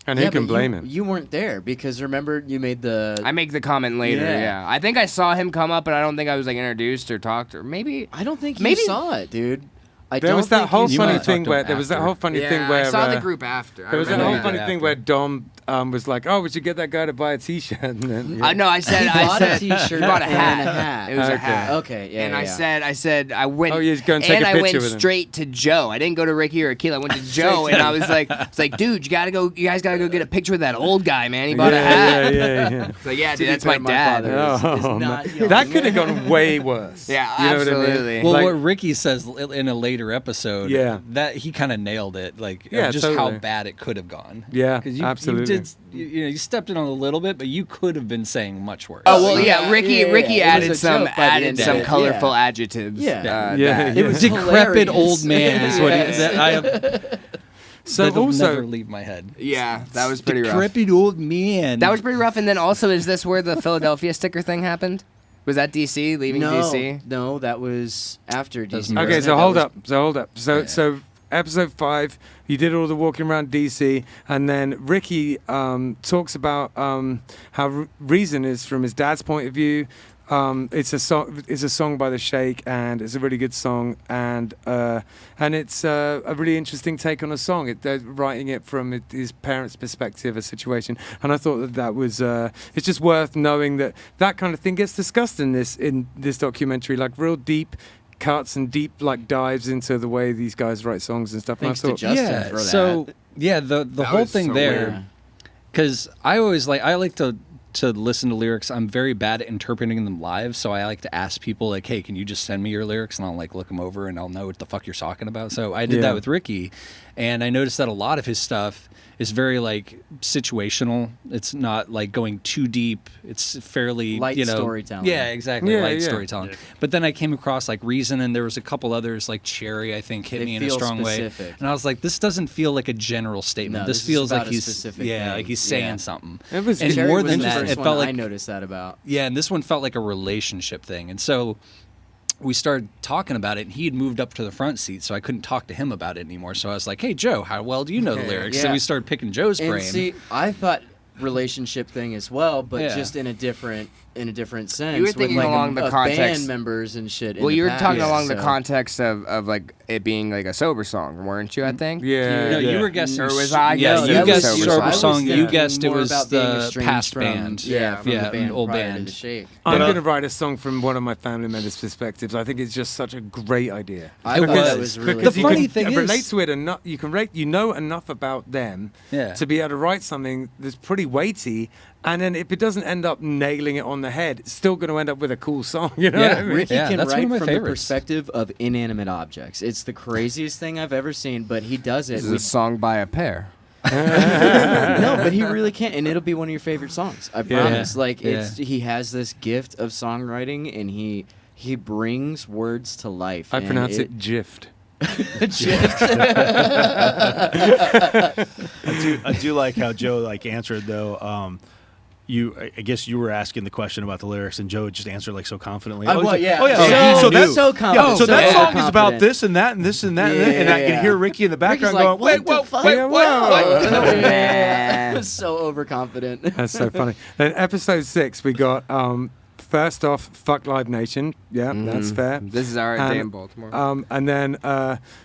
And Yeah, who can but blame you, him? You weren't there because remember you made the. I make the comment later. Yeah. Yeah, I think I saw him come up, but I don't think I was like introduced or talked or maybe. I don't think Maybe- you saw it, dude. I There don't was that think whole you might funny have thing talked to where him there was that after. whole funny Yeah, thing where I saw the uh, group after. there was that remember whole that funny thing after. where Dom was like, "Oh, we should get that guy to buy a T-shirt." And then, I said, bought a T-shirt he bought a hat. and a hat. It was a Okay. hat. Okay, yeah. And yeah. I said, I went. Oh, you just go and take a I picture went with him. straight to Joe. I didn't go to Ricky or Akil. I went to Joe, and I was like, dude, you guys gotta go get a picture with that old guy, man. He bought a hat. Yeah. It's like, yeah, To dude, be that's fair, my dad. father is Oh, not man. young. That could have gone way worse. Yeah, You know what I mean? absolutely. Well, Like- what Ricky says in a later episode, Yeah. that he kind of nailed it, like Yeah, just totally. how bad it could have gone. Yeah, 'Cause you absolutely. you stepped in on a little bit, but you could have been saying much worse. Oh well, yeah. Ricky yeah. Ricky It was added a some joke by the end of it. colorful Yeah. adjectives. Yeah. uh, Yeah. that- It was decrepit hilarious. old man is what Yes. I have. So That'll also, never leave my head. Yeah, that was pretty rough. Decrepit old man. That was pretty rough. And then also, is this where the Philadelphia sticker thing happened? Was that DC leaving DC? No, that was after DC. Doesn't okay, matter. so hold up. So episode 5, you did all the walking around DC, and then Ricky talks about how Reason is from his dad's point of view. It's a song by the Sheikh, and it's a really good song, and it's a really interesting take on a song. They're writing it from his parents' perspective, a situation, and I thought that was it's just worth knowing that kind of thing gets discussed in this documentary, like real deep cuts and deep like dives into the way these guys write songs and stuff. Thanks and I to thought, Justin for that. So yeah, the whole was thing so there, weird. because I like to listen to lyrics. I'm very bad at interpreting them live, so I like to ask people like, "Hey, can you just send me your lyrics?" And I'll like look them over and I'll know what the fuck you're talking about. So I did Yeah. that with Ricky, and I noticed that a lot of his stuff is very like situational. It's not like going too deep. It's fairly Light you know, storytelling. Yeah, exactly. Yeah, light yeah. storytelling. But then I came across like Reason, and there was a couple others like Cherry. I think hit They me in a feel strong specific. way, and I was like, this doesn't feel like a general statement. No, this this is feels about like a he's specific yeah, thing. like he's saying Yeah. something. It was And Cherry more was than the that, first it one felt I like noticed that about. yeah, and this one felt like a relationship thing. And so we started talking about it, and he had moved up to the front seat, so I couldn't talk to him about it anymore. So I was like, "Hey, Joe, how well do you know the lyrics?" So Yeah. we started picking Joe's And brain. see, I thought relationship thing as well, but Yeah. just in a different sense. were with thinking like along the of context- band members and shit. Well, you were talking past, along the so- context of like it being like a sober song, weren't you? I think. yeah, no, yeah. you were guessing. Or was I Yeah, guessing you that was guessed sober sober song? song. I was You thinking guessed it more was about being the estranged past from, band. Yeah, from Yeah, the band old prior to band. the Shake. I'm But, going to write a song from one of my family members' perspectives. I think it's just such a great idea. I It thought was. that was really Because The you funny can thing relate is- to it enough. You can enough about them Yeah. to be able to write something that's pretty weighty. And then if it doesn't end up nailing it on the head, it's still going to end up with a cool song. You know Yeah, what I mean? Ricky Yeah, can that's one write of my from the favorites. perspective of inanimate objects. It's the craziest thing I've ever seen, but he does it. This is a song by a pair. No, but he really can, and it'll be one of your favorite sons. I Yeah. promise. Like Yeah. he has this gift of songwriting, and he brings words to life. I and pronounce it gift. I do like how Joe like answered though. I guess you were asking the question about the lyrics, and Joe just answered like so confidently. Well, he's yeah. like, So so knew. that's So yeah. confident. So that So song is about confident. this and that and this and that, and I Yeah. can hear Ricky in the Ricky's background like, going, "What "Wait, the whoa, fuck? wait, Yeah, what?" whoa. Yeah. So overconfident. That's so funny. Then episode 6, we got first off, fuck Live Nation. Yeah, that's fair. This is our day in Baltimore. And then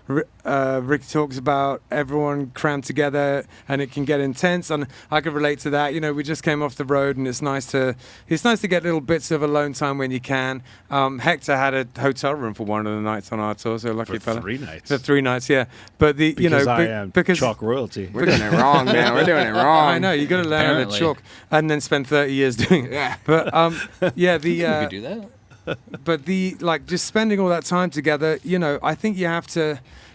Rick talks about everyone crammed together and it can get intense, and I could relate to that. You know, we just came off the road, and it's nice to get little bits of alone time when you can. Hector had a hotel room for one of the nights on our tour, so lucky For fella. 3 nights. For 3 nights, yeah. But Because I am because chalk royalty. We're doing it wrong, man. We're doing it wrong. I know you got to learn how to Apparently. chalk and then spend 30 years doing it. Yeah. But yeah, the You could do that. but the like just spending all that time together, you know, I think it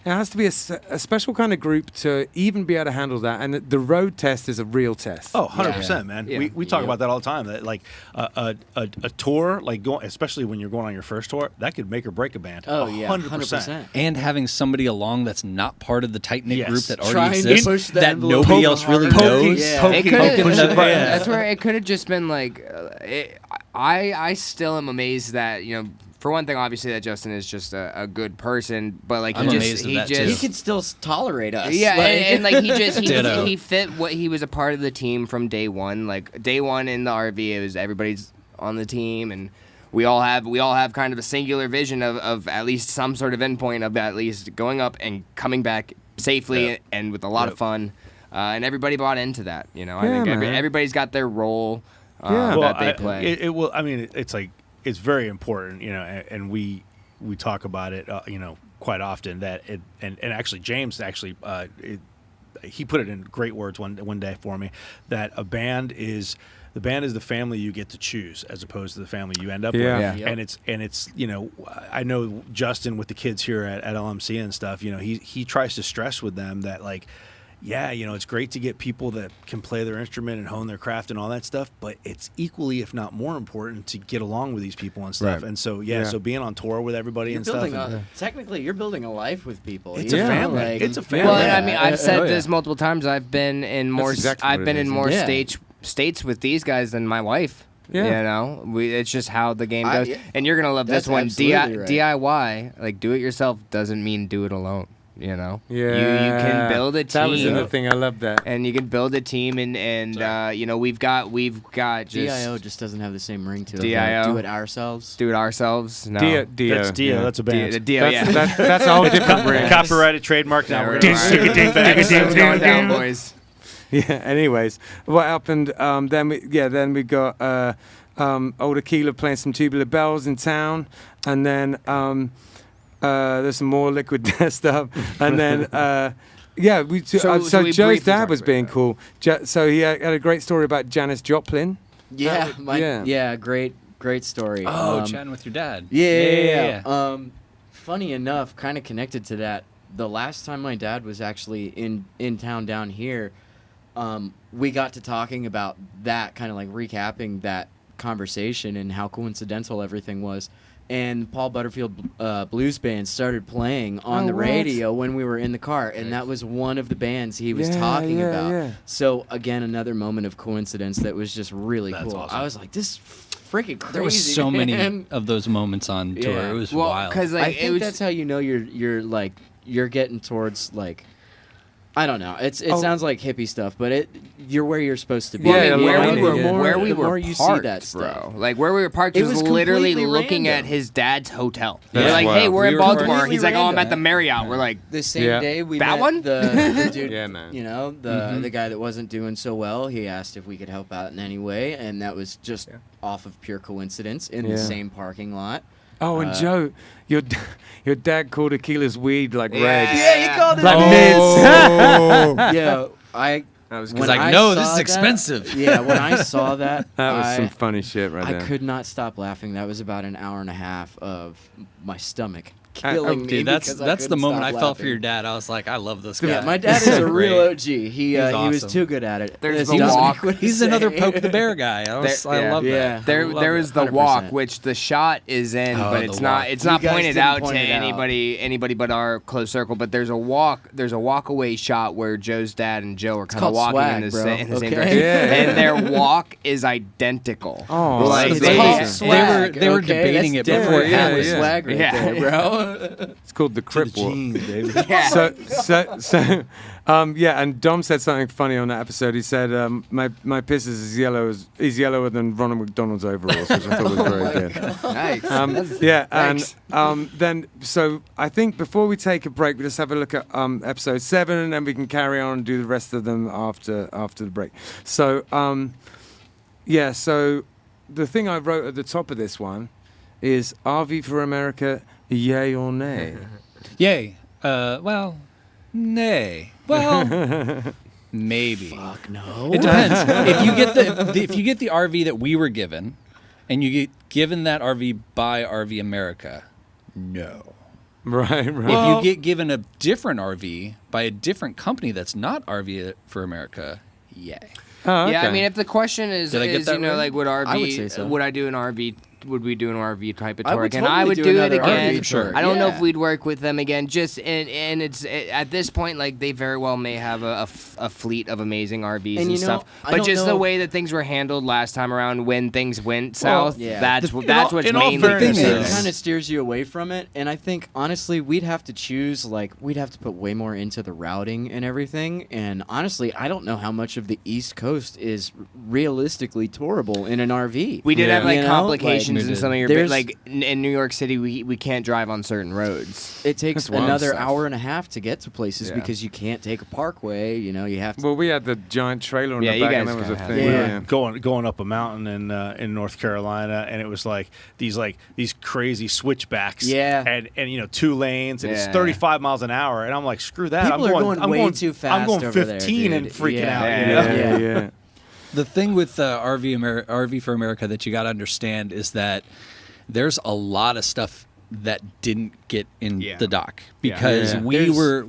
has to be a special kind of group to even be able to handle that, and the road test is a real test. Oh, 100%, man. Yeah. We talk Yep. about that all the time. That like a tour, like going, especially when you're going on your first tour, that could make or break a band. Oh yeah, 100%. And having somebody along that's not part of the tight knit Yes. group that Trying already to exists push the that envelope nobody even else really harder. knows. Yeah. It could Push the button. that's where it could have just been like I still am amazed that, you know, for one thing, obviously that Justin is just a good person, but like I'm amazed at that, too. He could still tolerate us. yeah, and like Ditto. he fit what he was a part of the team from day one. Like day one in the RV, it was everybody's on the team, and we all have kind of a singular vision of at least some sort of endpoint of at least going up and coming back safely Yep. and with a lot of fun. and everybody bought into that. You know, I Yeah, think man. everybody's got their role Yeah. that they play. It will. I mean, it's like it's very important, you know, and we talk about it, you know, quite often. That it and actually James actually he put it in great words one day for me, that the band is the family you get to choose as opposed to the family you end up Yeah. with. Yeah. And it's you know, I know Justin with the kids here at LMC and stuff, you know, he tries to stress with them that, like, yeah, you know, it's great to get people that can play their instrument and hone their craft and all that stuff, but it's equally, if not more important, to get along with these people and stuff. Right. And so, Yeah. so being on tour with everybody You're and stuff. building technically, you're building a life with people. It's you a know? family. Like, It's a family. Well, Yeah. I mean, I've said Oh, yeah. this multiple times. I've been in more. exactly I've what been it in is. more Yeah. states with these guys than my wife. Yeah. You know, it's just how the game goes. yeah. And you're gonna love That's this one. absolutely right. DIY, like do it yourself, doesn't mean do it alone. You know. Yeah. You can build a team. That was another thing. I love that. And you can build a team, and you know, we've got just DIO just doesn't have the same ring to it. DIO. Do it ourselves. do it ourselves. No. Dio. That's Dio. Yeah. That's a The band. deal, yeah. That's a whole different brand. Copyrighted trabermark. Now Yeah, we're we're gonna It's going down, boys. Yeah. Anyways, what happened? Then we got Old Aquila playing some Tubular Bells in town, and then there's some more Liquid Death stuff, and then So we Joe's briefly dad talked was about being that. cool. So he had a great story about Janis Joplin. Yeah, yeah. great story. Chatting with your dad. Yeah. Funny enough, kind of connected to that. The last time my dad was actually in town down here, we got to talking about that, kind of like recapping that conversation and how coincidental everything was. And Paul Butterfield Blues Band started playing on Oh, the what? radio when we were in the car, and that was one of the bands he was talking about. Yeah. So again, another moment of coincidence that was just really That's cool. awesome. I was like, this is freaking crazy. There was so man. many of those moments on tour. Yeah. It was Well, wild. because I like it think was. that's how you know you're getting towards, like, I don't know. It Oh. sounds like hippie stuff, but you're where you're supposed to be. Yeah, I mean, yeah, where we were, yeah. where we the were more you parked, see that stuff. bro. Like where we were parked It was was literally completely looking random. at his dad's hotel. That's We're like, wild. hey, we're We in were Baltimore. completely He's like, oh, I'm at random. the Marriott. We're like, The same Yeah. day we That met one? the dude, Yeah, man. you know, the guy that wasn't doing so well. He asked if we could help out in any way, and that was just off of pure coincidence in Yeah. the same parking lot. Oh, and Joe, your dad called Aquila's weed like Yeah. rags. Yeah, you called it Like mids. Yeah, That was when He's like, I no, saw this is that- expensive. Yeah, when I saw that, That was I, some funny shit right I there. could not stop laughing. That was about an hour and a half of my stomach killing me. Dude, that's because I the couldn't moment I stop felt for laughing. your dad. I was like, I love this guy. Yeah, my dad is a real Great. OG. He was awesome. too good at it. There's As the Dominic walk. would He's say. another Poke the Bear guy. I love Yeah. that. there I love there that. is the 100%. walk, which the shot is in, Oh, but the it's not. walk. It's You not guys pointed didn't out point to it out. anybody but our close circle. But there's a walk. There's a walk away shot where Joe's dad and Joe are kind of called walking swag, in the, bro. in the same Okay? direction, Yeah. and their walk is identical. Oh, Like, that's they- awesome. They were okay? debating That's it different before kind it of happened. swag right Yeah. there, bro. It's called the Crip Walk. baby. Yeah. So, and Dom said something funny on that episode. He said, "My piss is he's yellower than Ronald McDonald's overalls," which I thought was very good. Nice. Yeah, Thanks. and then so I think before we take a break, we'll just have a look at episode 7, and then we can carry on and do the rest of them after the break. So so the thing I wrote at the top of this one is RV for America, yay or nay? Yay. Well, nay. Well, maybe. Fuck no. It depends. If you get the RV that we were given, and you get given that RV by RV America, no. Right. If you get given a different RV by a different company that's not RV for America, yay. Oh, Yeah, I okay. mean, if the question is, Did I get that right? like, would RV, I would say so. would I do an RV? Would we do an RV type of I tour would again? totally I would do do it another again. RV tour. I don't know Yeah. if we'd work with them again. Just and it's at this point, like they very well may have a fleet of amazing RVs and you know, stuff. I But don't just the know- way that things were handled last time around, when things went south, yeah. that's In what's all mainly fairness, thing It is- kind of steers you away from it, and I think honestly we'd have to choose, like, we'd have to put way more into the routing and everything, and honestly I don't know how much of the East Coast is realistically tourable in an RV. We did Yeah. have like You know, complications restrictions in did. some of your There's- like in New York City, we can't drive on certain roads. It takes That's wild another stuff. hour and a half to get to places Yeah. because you can't take a parkway. You know, you have to. Well, we had the giant trailer on Yeah, the you back, and guys that was a kinda thing. had Yeah. that. going up a mountain in North Carolina, and it was like these crazy switchbacks. Yeah. and 2 lanes, and it's Yeah. 35 miles an hour, and I'm like, screw that. People I'm are going going way I'm going, too I'm fast going over there, 15 and dude. freaking Yeah. out. Yeah. You know? Yeah, yeah. The thing with RV for America that you got to understand is that there's a lot of stuff that didn't get in Yeah. the doc because Yeah. we were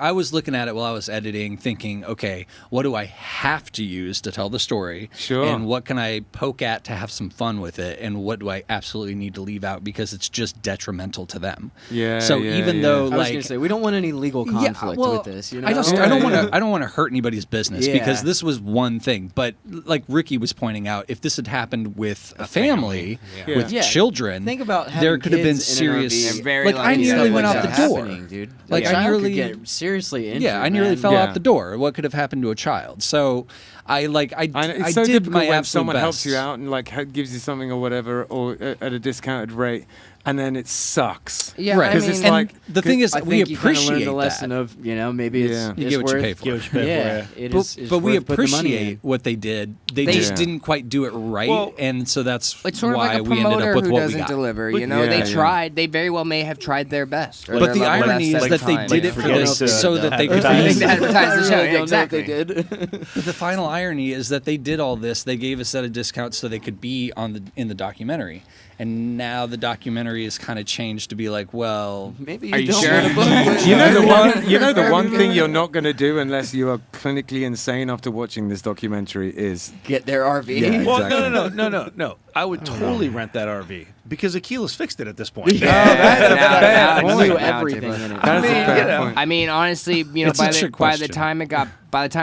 I was looking at it while I was editing, thinking, okay, what do I have to use to tell the story? Sure. And what can I poke at to have some fun with it? And what do I absolutely need to leave out because it's just detrimental to them? Yeah, So yeah, even yeah. though I was like gonna say we don't want any legal conflict with this. You know, I Yeah, don't yeah. want to hurt anybody's business Yeah. because this was one thing. But like Ricky was pointing out, if this had happened with a family, Yeah. with Yeah. children, Think about there having could have been kids in an RV. serious. They're very Like lucky I to nearly have went like out the that door. happening, dude. Like, a I child nearly- could get seriously injured. Yeah, I nearly man. fell Yeah. out the door. What could have happened to a child? So I I know, it's so did difficult my when absolute someone helps best. you out and like gives you something or whatever, or at a discounted rate, and then it sucks. Yeah, Right. I Because it's mean, like the thing is, I we think you kinda appreciate learned the lesson that. of maybe it's, Yeah. You it's get what you worth, pay for. Get what you pay for, Yeah, yeah. it But, is. It's but we worth putting the money appreciate in. what they did. They They- just Yeah. didn't quite do it right, Well, and so that's it's sort of why like a we ended promoter up with who what we doesn't got. deliver. But- You know, Yeah, they yeah. tried. They very well may have tried their best. or But their the level irony best is at that the they time. did it for forgetting this to so that they could advertise. be. Advertise the show, I really don't know what exactly. they did. But the final irony is that they did all this. They gave us at a discount so they could be in the documentary. And now the documentary is kind of changed to be like, well, Maybe Are you don't sure? want to book with You know the everyone. one. You know the one thing you're not going to do unless you are clinically insane after watching this documentary is Get their RV. Yeah. Well, Exactly. no. I would totally rent that RV because Akila's fixed it at this point. that's a Now- fair now- point. Knew now- everything in it. That's a fair you know, point. I mean, honestly, you know, It's a trick by the question. time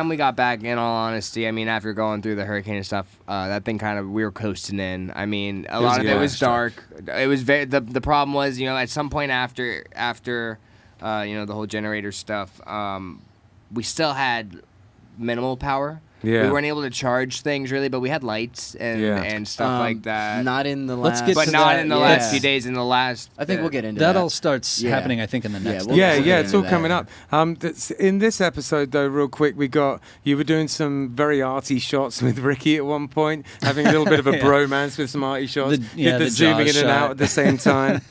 we got back, in all honesty, I mean, after going through the hurricane and stuff, that thing kind of we were coasting in. I mean, a lot of it was dark. It was very the problem was, you know, at some point after you know, the whole generator stuff, we still had minimal power. Yeah. We weren't able to charge things really, but we had lights and Yeah. and stuff like that. Not in the Let's last. get but to not that, in the yeah. last few days. In the last, I think we'll get into that that. all starts Yeah. happening, I think, in the next. we'll- Yeah, we'll yeah, get it's all into coming that. up. In this episode, though, real quick, you were doing some very arty shots with Ricky at one point, having a little bit of a Yeah. bromance with some arty shots. Yeah, Did the the zooming in Jaws and out shot. at the same time.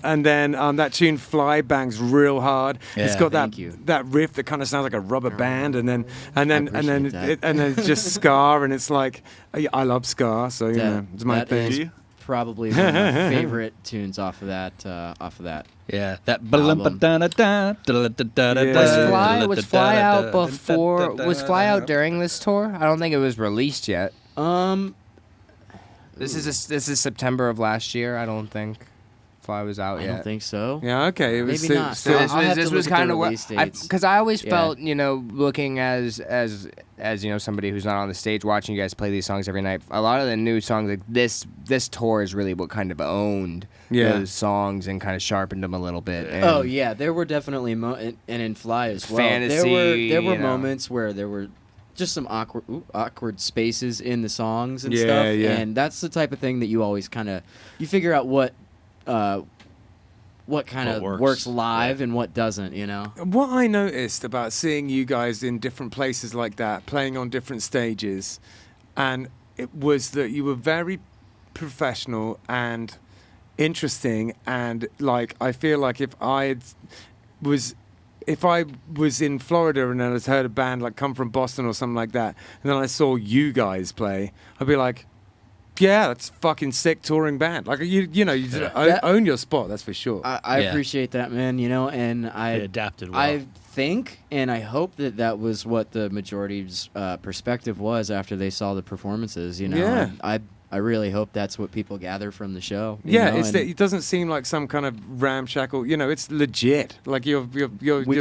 And then that tune "Fly" bangs real hard. It's Yeah. got Thank you. that riff that kind of sounds like a rubber band, and then appreciate that. it's just ska, and it's like I love ska, so you know it's my that thing. is probably one of my favorite tunes off of that. Yeah, that. Album. Yeah. Was Fly out before? Was Fly out during this tour? I don't think it was released yet. This is September of last year. I don't think Fly was out I yet. don't think so. Yeah, okay. It was Maybe not. still- I'll have This to was look at the kind of what release dates. because I always Yeah. felt, you know, looking as you know, somebody who's not on the stage watching you guys play these songs every night. A lot of the new songs like this tour is really what kind of owned Yeah. those songs and kind of sharpened them a little bit. And Oh yeah, there were definitely and in Fly as well. Fantasy, there were you know. moments where there were just some awkward spaces in the songs and Yeah, stuff. yeah. And that's the type of thing that you always kind of figure out what kind of What works. works live and what doesn't. You know. What I noticed about seeing you guys in different places like that, playing on different stages, and it was that you were very professional and interesting, and like I feel like if I was in Florida and I had heard a band like come from Boston or something like that, and then I saw you guys play, I'd be like, yeah, that's a fucking sick touring band. Like you own your spot, that's for sure. I Yeah. appreciate that, man. You know, and They I adapted well. I think and I hope that was what the majority's perspective was after they saw the performances. You know, Yeah. I really hope that's what people gather from the show. you Yeah, know, it's and that it doesn't seem like some kind of ramshackle. You know, it's legit. Like you're we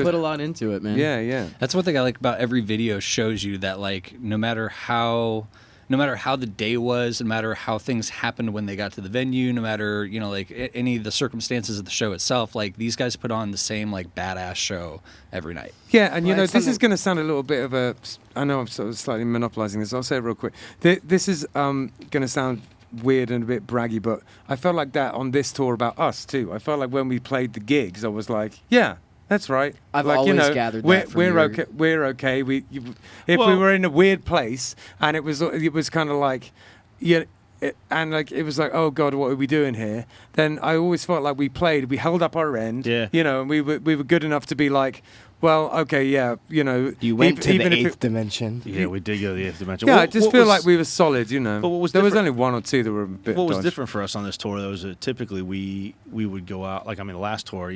put a lot into it, man. yeah, yeah. That's one thing I like about every video. Shows you that like no matter how the day was, no matter how things happened when they got to the venue, no matter like any of the circumstances of the show itself, like these guys put on the same like badass show every night. Yeah, and you Well, know, it's this is something- going to sound a little bit of a. I know I'm sort of slightly monopolizing this. I'll say it real quick. This is going to sound weird and a bit braggy, but I felt like that on this tour about us too. I felt like when we played the gigs, I was like, yeah, that's right. I've like, always gathered we're, that from we're your- okay. We're okay. If we were in a weird place and it was kind of like, yeah. It was like, oh God, what are we doing here? Then I always felt like we held up our end, and we were good enough to be like, well, okay, yeah, You went to even the if eighth dimension. Yeah, we did go to the eighth dimension. Yeah, I just feel like we were solid, But what was there was different- only one or two that were a bit. What was dodgy. different for us on this tour, though, is that typically we would go out. Like, I mean, the last tour,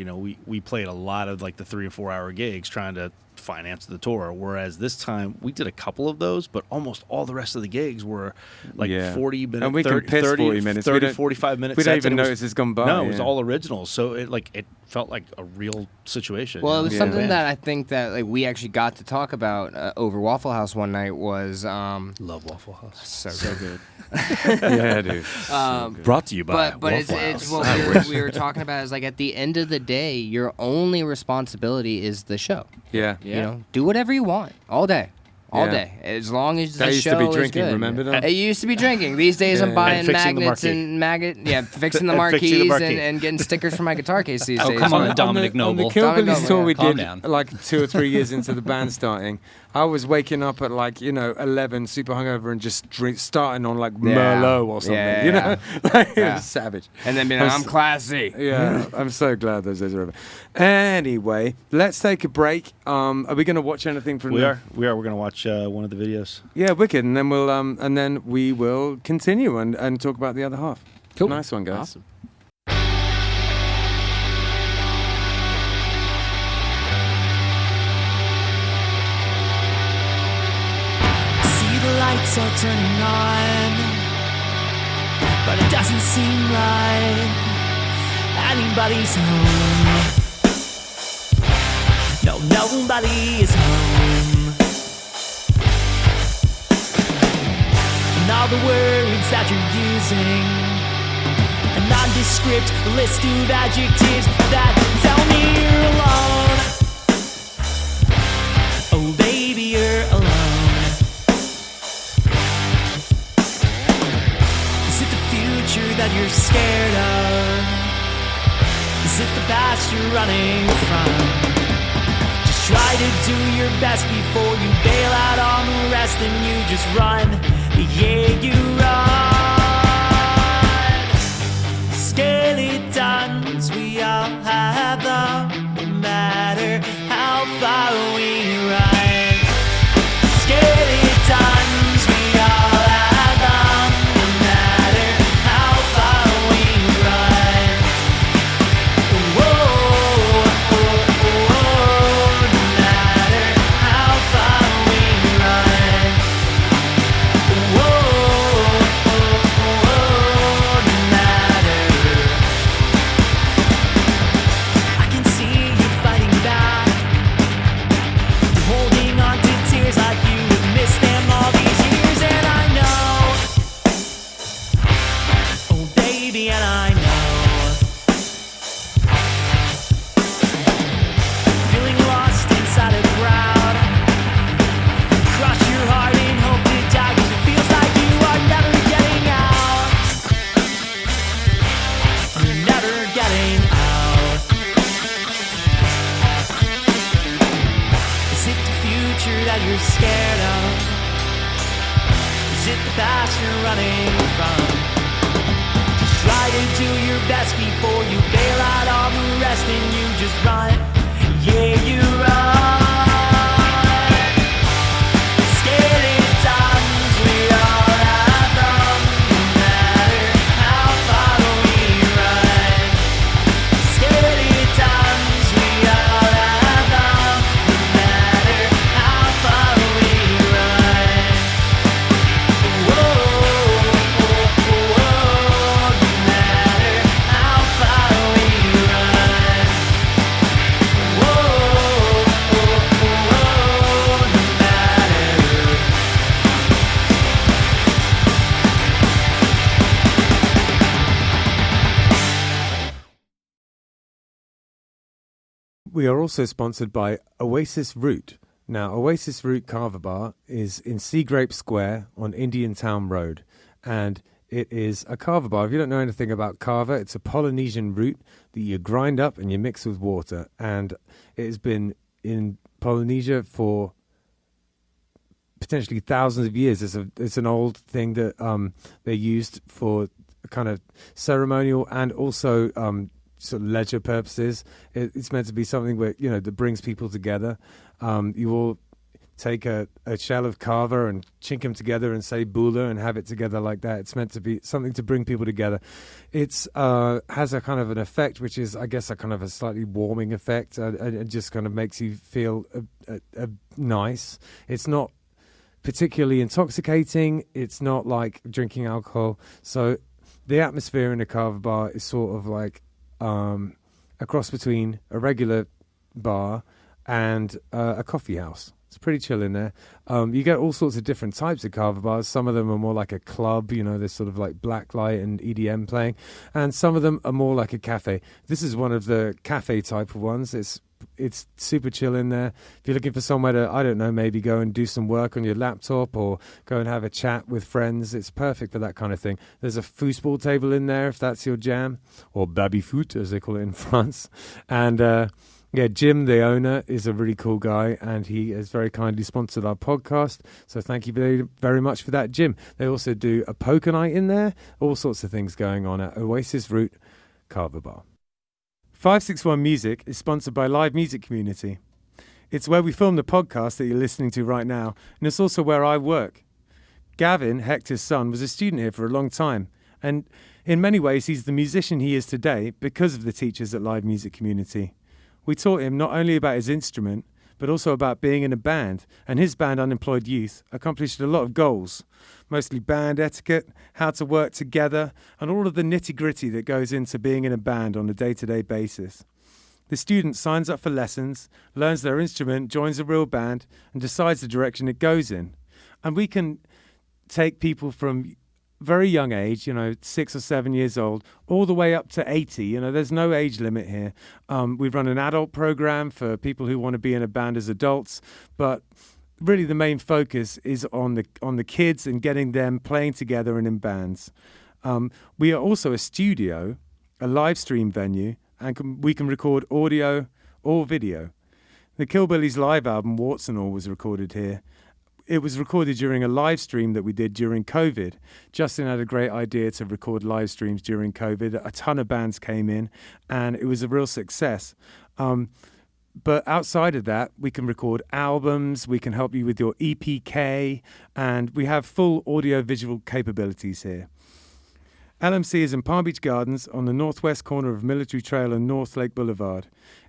we played a lot of like the 3 or 4 hour gigs trying to finance the tour. Whereas this time we did a couple of those, but almost all the rest of the gigs were like 40 minutes, and we 30, can piss 30, 40 minutes, 30 45 minutes. We don't sets, even and it was- notice it's gone by. No, it was yeah. all originals, so it felt like a real situation. Well, it was Yeah. something that I think that like we actually got to talk about over Waffle House one night was love Waffle House. so good. Yeah, dude. Brought to you by But it's Waffle what House. we were talking about is like at the end of the day, your only responsibility is the show. Yeah. You know, do whatever you want all day. All Yeah. day, as long as That the used show to be is drinking, good. remember that? It used to be drinking. These days, I'm Yeah. buying And fixing the magnets marquee. and fixing the And marquees fixing the marquee. and getting stickers for my guitar case these Oh, days. come on, but- Dominic on the Noble. Killbillies Dominic tour Noble, we calm did down. like 2 or 3 years into the band starting, I was waking up at like 11, super hungover, and just starting on like Yeah. Merlot or something. Yeah. Like, it Yeah. was savage. and then being like, I'm classy. Yeah, I'm so glad those days are over. Anyway, let's take a break. Are we going to watch anything from? We are. We're going to watch one of the videos. Yeah, wicked, and then we will continue and talk about the other half. Cool. Nice one, guys. Awesome. See the lights are turning on, but it doesn't seem like anybody's home. No, nobody is home. And all the words that you're using, a nondescript list of adjectives that tell me you're alone. Oh baby, you're alone. Is it the future that you're scared of? Is it the past you're running from? Just try to do your best before you bail out on the rest and you just run. Yeah, you run. Skeletons, we all have them, no matter how far we run. Skeletons, we all have them, no matter how far we run. Whoa, no matter how far we run. Whoa, no matter. I can see you fighting back, holding on to tears like you have missed them all these years, and I know, oh baby, and I know, feeling lost inside a crowd, crush your heart and hope to die, 'cause it feels like you are never getting out, you're never getting out. Is it the future that you're scared of? Is it the past you're running from? Just try to do your best before you bail out on the rest and you just run. Yeah, you run. Skeletons, we all have them, no matter how far we run. Skeletons, we all have them, no matter how far we run. Whoa, no matter how far we run. Whoa, no matter. We are also sponsored by Oasis Root. Now, Oasis Root Kava Bar is in Seagrape Square on Indiantown Road, and It is a kava bar. If you don't know anything about kava, it's a Polynesian root that you grind up and you mix with water. And it has been in Polynesia for potentially thousands of years. It's an old thing that they used for kind of ceremonial and also sort of leisure purposes. It's meant to be something where, that brings people together. You all take a shell of kava and chink them together and say bula and have it together like that. It's meant to be something to bring people together. It's has a kind of an effect, which is, I guess, a kind of a slightly warming effect. It just kind of makes you feel nice. It's not particularly intoxicating. It's not like drinking alcohol. So the atmosphere in a kava bar is sort of like a cross between a regular bar and a coffee house. It's pretty chill in there. You get all sorts of different types of kava bars. Some of them are more like a club, there's sort of like blacklight and EDM playing. And some of them are more like a cafe. This is one of the cafe type of ones. It's super chill in there. If you're looking for somewhere to, I don't know, maybe go and do some work on your laptop or go and have a chat with friends, it's perfect for that kind of thing. There's a foosball table in there if that's your jam, or baby-foot as they call it in France. And Jim, the owner, is a really cool guy, and he has very kindly sponsored our podcast. So thank you very, very much for that, Jim. They also do a poker night in there, all sorts of things going on at Oasis Root Kava Bar. 561 Music is sponsored by Live Music Community. It's where we film the podcast that you're listening to right now, and it's also where I work. Gavin, Hector's son, was a student here for a long time, and in many ways he's the musician he is today because of the teachers at Live Music Community. We taught him not only about his instrument, but also about being in a band, and his band, Unemployed Youth, accomplished a lot of goals, mostly band etiquette, how to work together, and all of the nitty-gritty that goes into being in a band on a day-to-day basis. The student signs up for lessons, learns their instrument, joins a real band, and decides the direction it goes in. And we can take people from very young age, 6 or 7 years old, all the way up to 80. There's no age limit here. We run an adult program for people who want to be in a band as adults, but really the main focus is on the kids and getting them playing together and in bands. We are also a studio, a live stream venue, and we can record audio or video. The Killbillies live album, Warts and All, was recorded here. It was recorded during a live stream that we did during COVID. Justin had a great idea to record live streams during COVID. A ton of bands came in, and it was a real success. But outside of that, we can record albums, we can help you with your EPK, and we have full audio-visual capabilities here. LMC is in Palm Beach Gardens on the northwest corner of Military Trail and North Lake Boulevard.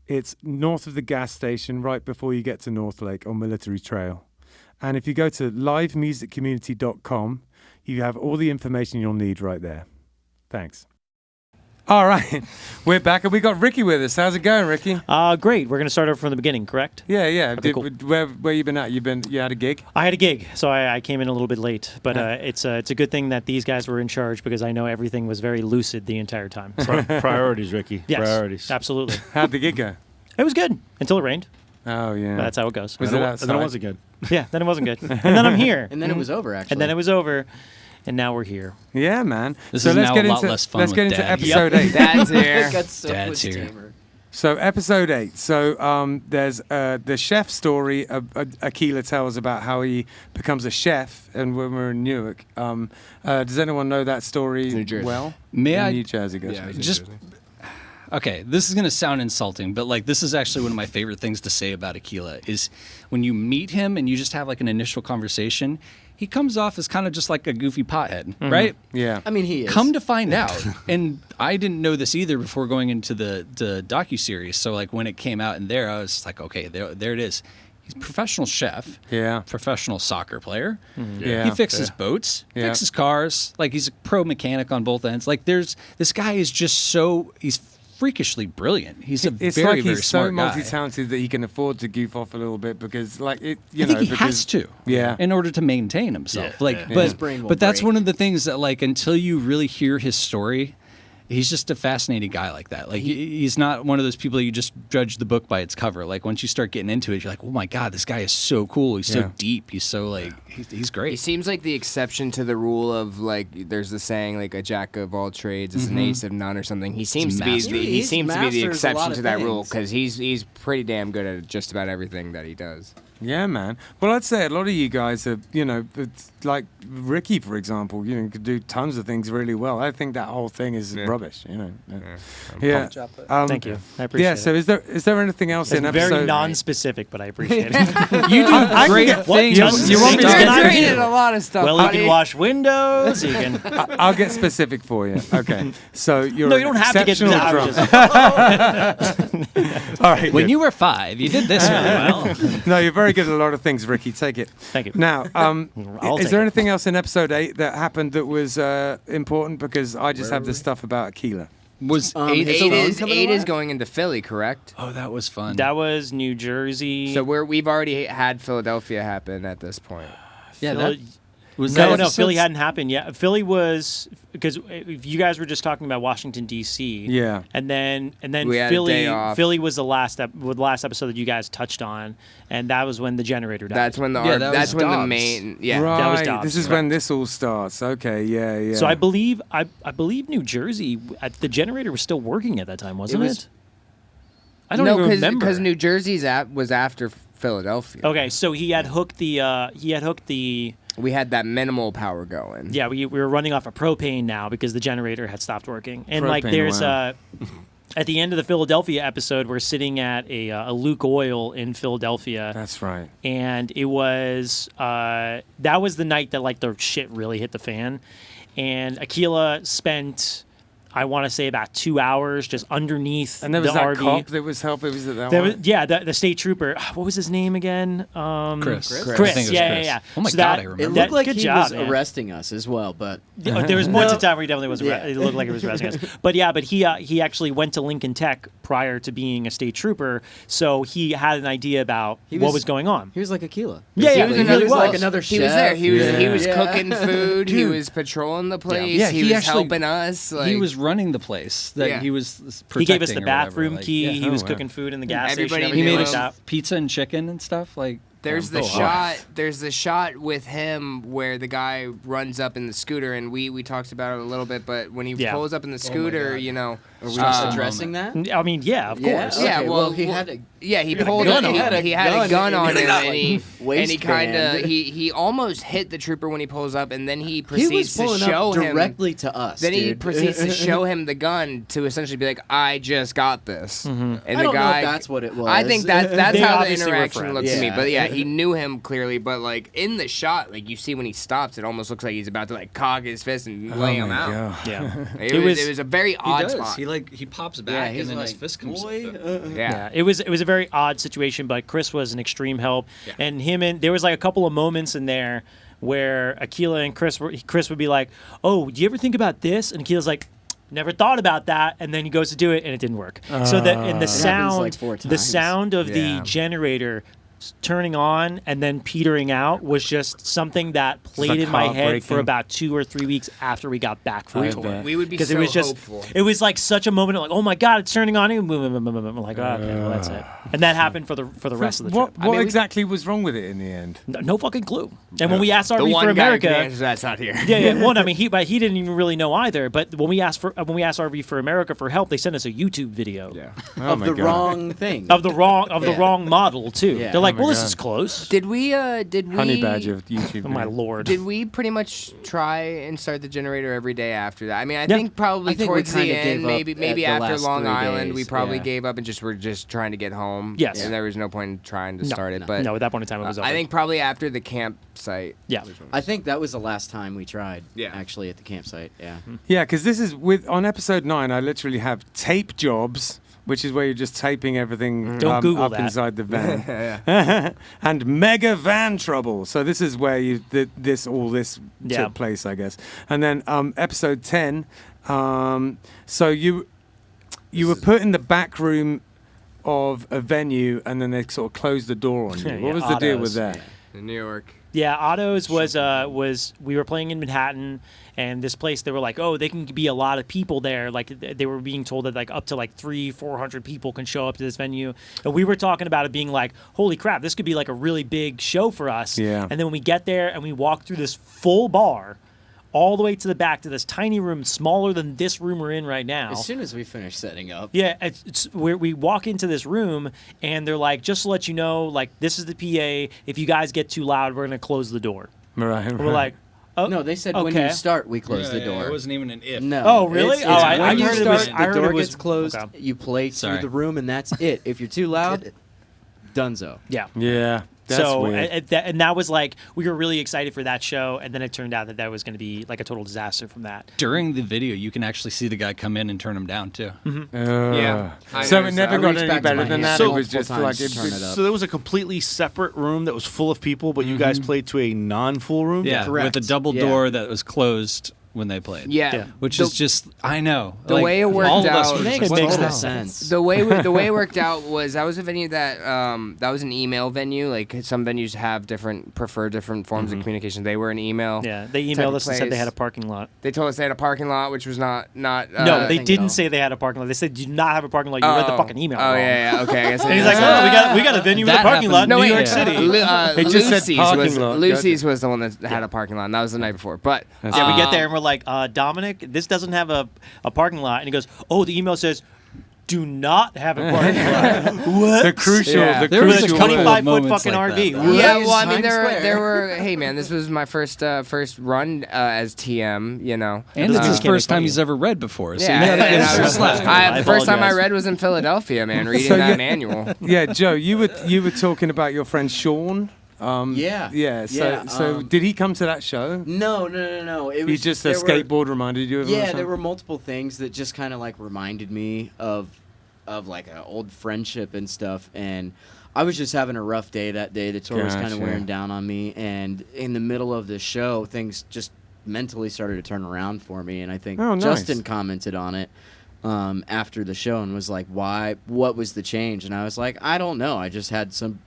It's north of the gas station, right before you get to North Lake on Military Trail. And if you go to livemusiccommunity.com, you have all the information you'll need right there. Thanks. All right, we're back, and we got Ricky with us. How's it going, Ricky? Great. We're going to start over from the beginning, correct? Yeah. Okay, cool. Where you been at? You had a gig? I had a gig, so I came in a little bit late. But it's a good thing that these guys were in charge because I know everything was very lucid the entire time. So. Priorities, Ricky. Yes, priorities. Absolutely. How'd the gig go? It was good until it rained. Oh, yeah. But that's how it goes. Was it outside? And then it wasn't good. Yeah, then it wasn't good. And then I'm here. And then it was over, actually. And then it was over. And now we're here. Yeah, man. This is now a lot less fun Let's with get into Dad. episode 8. Dad's here. It got so Dad's much here. tamer. So episode 8. So there's the chef story. Akila tells about how he becomes a chef, and when we're in Newark. Does anyone know that story New Jersey. well? May I New Jersey. Yeah, just okay, this is going to sound insulting, but like this is actually one of my favorite things to say about Akila is when you meet him and you just have like an initial conversation, he comes off as kind of just like a goofy pothead, right? Yeah. I mean, he is. Come to find out, and I didn't know this either before going into the docuseries. So like when it came out in there, I was like, okay, there it is. He's a professional chef, Yeah. professional soccer player. Yeah. He fixes boats, Yeah. fixes cars. Like he's a pro mechanic on both ends. Like this guy is just he's freakishly brilliant. He's a It's very, like very he's so smart guy. multi-talented that he can afford to goof off a little bit because, like, I think he has to, Yeah. in order to maintain himself. Yeah, like, yeah. but His brain will but that's break. one of the things that, like, until you really hear his story, he's just a fascinating guy like that. Like he's not one of those people you just judge the book by its cover. Like once you start getting into it, you're like, oh my god, this guy is so cool. He's so deep. He's so like he's great. He seems like the exception to the rule of like there's the saying like a jack of all trades is an ace of none or something. He seems to be the exception to that rule because he's pretty damn good at just about everything that he does. Yeah, man. Well, I'd say a lot of you guys are, it's like Ricky, for example, could do tons of things really well. I think that whole thing is rubbish, Yeah. Thank you. I appreciate it. So is there anything else in episode? Very non-specific, but I appreciate it. You do great things. You want me to You're get great at a lot of stuff. Well, you can wash windows. You can. I'll get specific for you. Okay. So you're No, you don't have to get to exceptional that. drummer. All right. When good. you were 5, you did this really well. No, you're very good at a lot of things, Ricky. Take it. Thank you. Now, I'll is take there it. anything else in episode 8 that happened that was important? Because I just have this stuff about Aquila. Was His Eight phone is coming eight alive? is going into Philly, correct? Oh, that was fun. That was New Jersey. So we've already had Philadelphia happen at this point. yeah, Philly- that was No, that no, episode- Philly hadn't happened yet. Philly was because you guys were just talking about Washington D.C. Yeah. and then We had a Philly. day off. Philly was the last episode that you guys touched on, and that was when the generator died. That's when the Yeah, that that's was when the Dobbs. main yeah. Right. That was Dobbs, this is when this all starts. Okay. Yeah. So I believe New Jersey, the generator was still working at that time, wasn't it? was- I don't No, even remember. because New Jersey's was after Philadelphia. Okay, so he had hooked the. We had that minimal power going. Yeah, we were running off of propane now because the generator had stopped working. And like Propane, there's wow. at the end of the Philadelphia episode, we're sitting at a Luke Oil in Philadelphia. That's right. And it was that was the night that like the shit really hit the fan. And Aquila spent, I want to say, about 2 hours just underneath And there was the that RV. cop that was helping. Was it that There one? was, yeah, the state trooper. What was his name again? Chris. Chris. I think it was Yeah. Chris. Oh my So god, that- I It remember. looked like good he job, was man. arresting us as well, but There was points in time where he definitely was. Yeah. It looked like he was arresting us. But he actually went to Lincoln Tech prior to being a state trooper, so he had an idea about what was going on. he was like Aquila. Yeah, he yeah, was, he really like was. another He chef. was there. He was Yeah. cooking food. He Dude. was patrolling the place. Yeah, he he was actually- helping us. Like, He was running the place. That Yeah. he was protecting. He gave us the or whatever, bathroom like, key. yeah. He was wow. cooking food in the gas Everybody station. He Everything made like us that. pizza and chicken and stuff. Like There's the oh, shot. There's the shot with him where the guy runs up in the scooter, and we talked about it a little bit. But when he Yeah. pulls up in the scooter, you know, Are we just uh, addressing that? I mean, yeah, of Yeah. course. Yeah, Okay, well, he had a yeah, he had a pulled gun it. on him. He had a gun on him, his, and he waistband. kind of he almost hit the trooper when he pulls up, and then he He proceeds was to pulling show up him. directly to us. Then he dude. proceeds to show him the gun to essentially be like, "I just got this," and I the don't guy. know if that's what it was. I think that's They how the obviously were interaction friends. looked to me. Yeah. But yeah, he knew him clearly. But like in the shot, like you see when he stops, it almost looks like he's about to like cock his fist and lay him out. God. Yeah. It was a very he odd does. spot. He pops back he's and then like, his fist comes. boy, yeah. Yeah, it was a very odd situation, but Chris was an extreme help, and there was like a couple of moments in there where Aquila and Chris would be like, "Oh, do you ever think about this?" And Aquila's like, "Never thought about that," and then he goes to do it, and it didn't work. So that and the happens, sound, like, 4 the times. sound of Yeah. the generator turning on and then petering out was just something that played like in my head for heartbreaking. about 2 or 3 weeks after we got back from I tour. bet. We would be Because so it was just, hopeful. it was like such a moment of like, oh my god, it's turning on, and I'm like, oh, okay, well that's it, and that happened for the rest of the What, trip. what mean, we- exactly was wrong with it in the end? No fucking clue. And when we asked The RV one for guy who can America, answer that's not here. yeah, well, I mean, he didn't even really know either. But when we asked RV for America for help, they sent us a YouTube video Yeah. Oh of my the God. wrong thing. of the wrong the Yeah. wrong model too. Yeah. They're like, Oh my well, this God. is close. Did we? Honey badger YouTube. Oh my video. lord. Did we pretty much try and start the generator every day after that? I mean, I Yeah. think probably I think we towards the kinda gave end, up maybe at the after last Long 3 Island, we days, probably yeah. gave up and just were just trying to get home. Yes. and there was no point in trying to start it. no. But No, at that point in time, it was over. I think probably after the campsite. Yeah. I think that was the last time we tried. Yeah. Actually, at the campsite. Yeah. Yeah, because this is on episode 9. I literally have tape jobs, which is where you're just taping everything Don't Google up that. inside the van, and mega van trouble. So this is where this Yeah. took place, I guess. And then episode 10. So you were put in the back room of a venue, and then they sort of closed the door on you. Yeah, What was the deal with autos. that? In New York. Yeah, Otto's was we were playing in Manhattan, and this place they were like, oh, they can be a lot of people there. Like they were being told that like up to like 300-400 people can show up to this venue, and we were talking about it being like, holy crap, this could be like a really big show for us. Yeah. And then when we get there and we walk through this full bar, all the way to the back to this tiny room, smaller than this room we're in right now. As soon as we finish setting up. Yeah, it's where we walk into this room and they're like, just to let you know, like this is the PA. If you guys get too loud, we're gonna close the door. Right. And we're like, oh, No, they said when you okay. start, we close the door. It wasn't even an if. No. Oh, really? It's, Oh, I when you heard it start, was- the I heard door it was- gets closed. okay. You play Sorry. through the room, and that's it. If you're too loud, dunzo. yeah. Yeah. That's So weird. and that was like we were really excited for that show, and then it turned out that was going to be like a total disaster from that. During the video, you can actually see the guy come in and turn him down too. Yeah. So it never I got reached any back to better my than hand that. So It was multiple just times like to turn it up. So there was a completely separate room that was full of people, but you guys played to a non-full room? Yeah, Correct. with a double Yeah. door that was closed when they played. Yeah. Which The- is just, I know. the like, way it worked all of us out- were just Makes like, total wow. sense. The way it worked out was that was a venue that that was an email venue. Like some venues have prefer different forms of communication. They were an email. Yeah, they type emailed of us and said they place. had a parking lot. They told us they had a parking lot, which was not. No, they thing at didn't all. say they had a parking lot. They said do not have a parking lot. You read the fucking email Oh wrong. yeah. Okay. I guess. And he's like, oh, we got a venue with a That parking lot in happened. New wait, York City. It just said Lucy's parking was, lot. Lucy's was the one that had a parking lot, and that was the night before. But Yeah, we get there and we're like, Dominic, this doesn't have a parking lot. And he goes, oh, the email says, do not have a parking lot. What? The crucial, Yeah. the There was a crucial. couple of 25-foot moments fucking like RV. that, What? though. Yeah, It's well, I mean, Times Square. there were. Hey, man, this was my first run as TM. You know, And it's his Can't first make time fun he's ever read before. So yeah. you gotta and give I him was- some slack. I the first time I apologize. read was in Philadelphia, man. Reading So, that yeah. manual. Yeah, Joe, you were talking about your friend Sean. Yeah. Yeah. So Yeah, so did he come to that show? No. It was He just a there were- skateboard reminded you of him or Yeah, something? there were multiple things that just kind of like reminded me of like an old friendship and stuff. And I was just having a rough day that day. The tour was kind of Gotcha. wearing down on me. And in the middle of the show, things just mentally started to turn around for me. And I think Oh, nice. Justin commented on it after the show and was like, what was the change? And I was like, I don't know. I just had some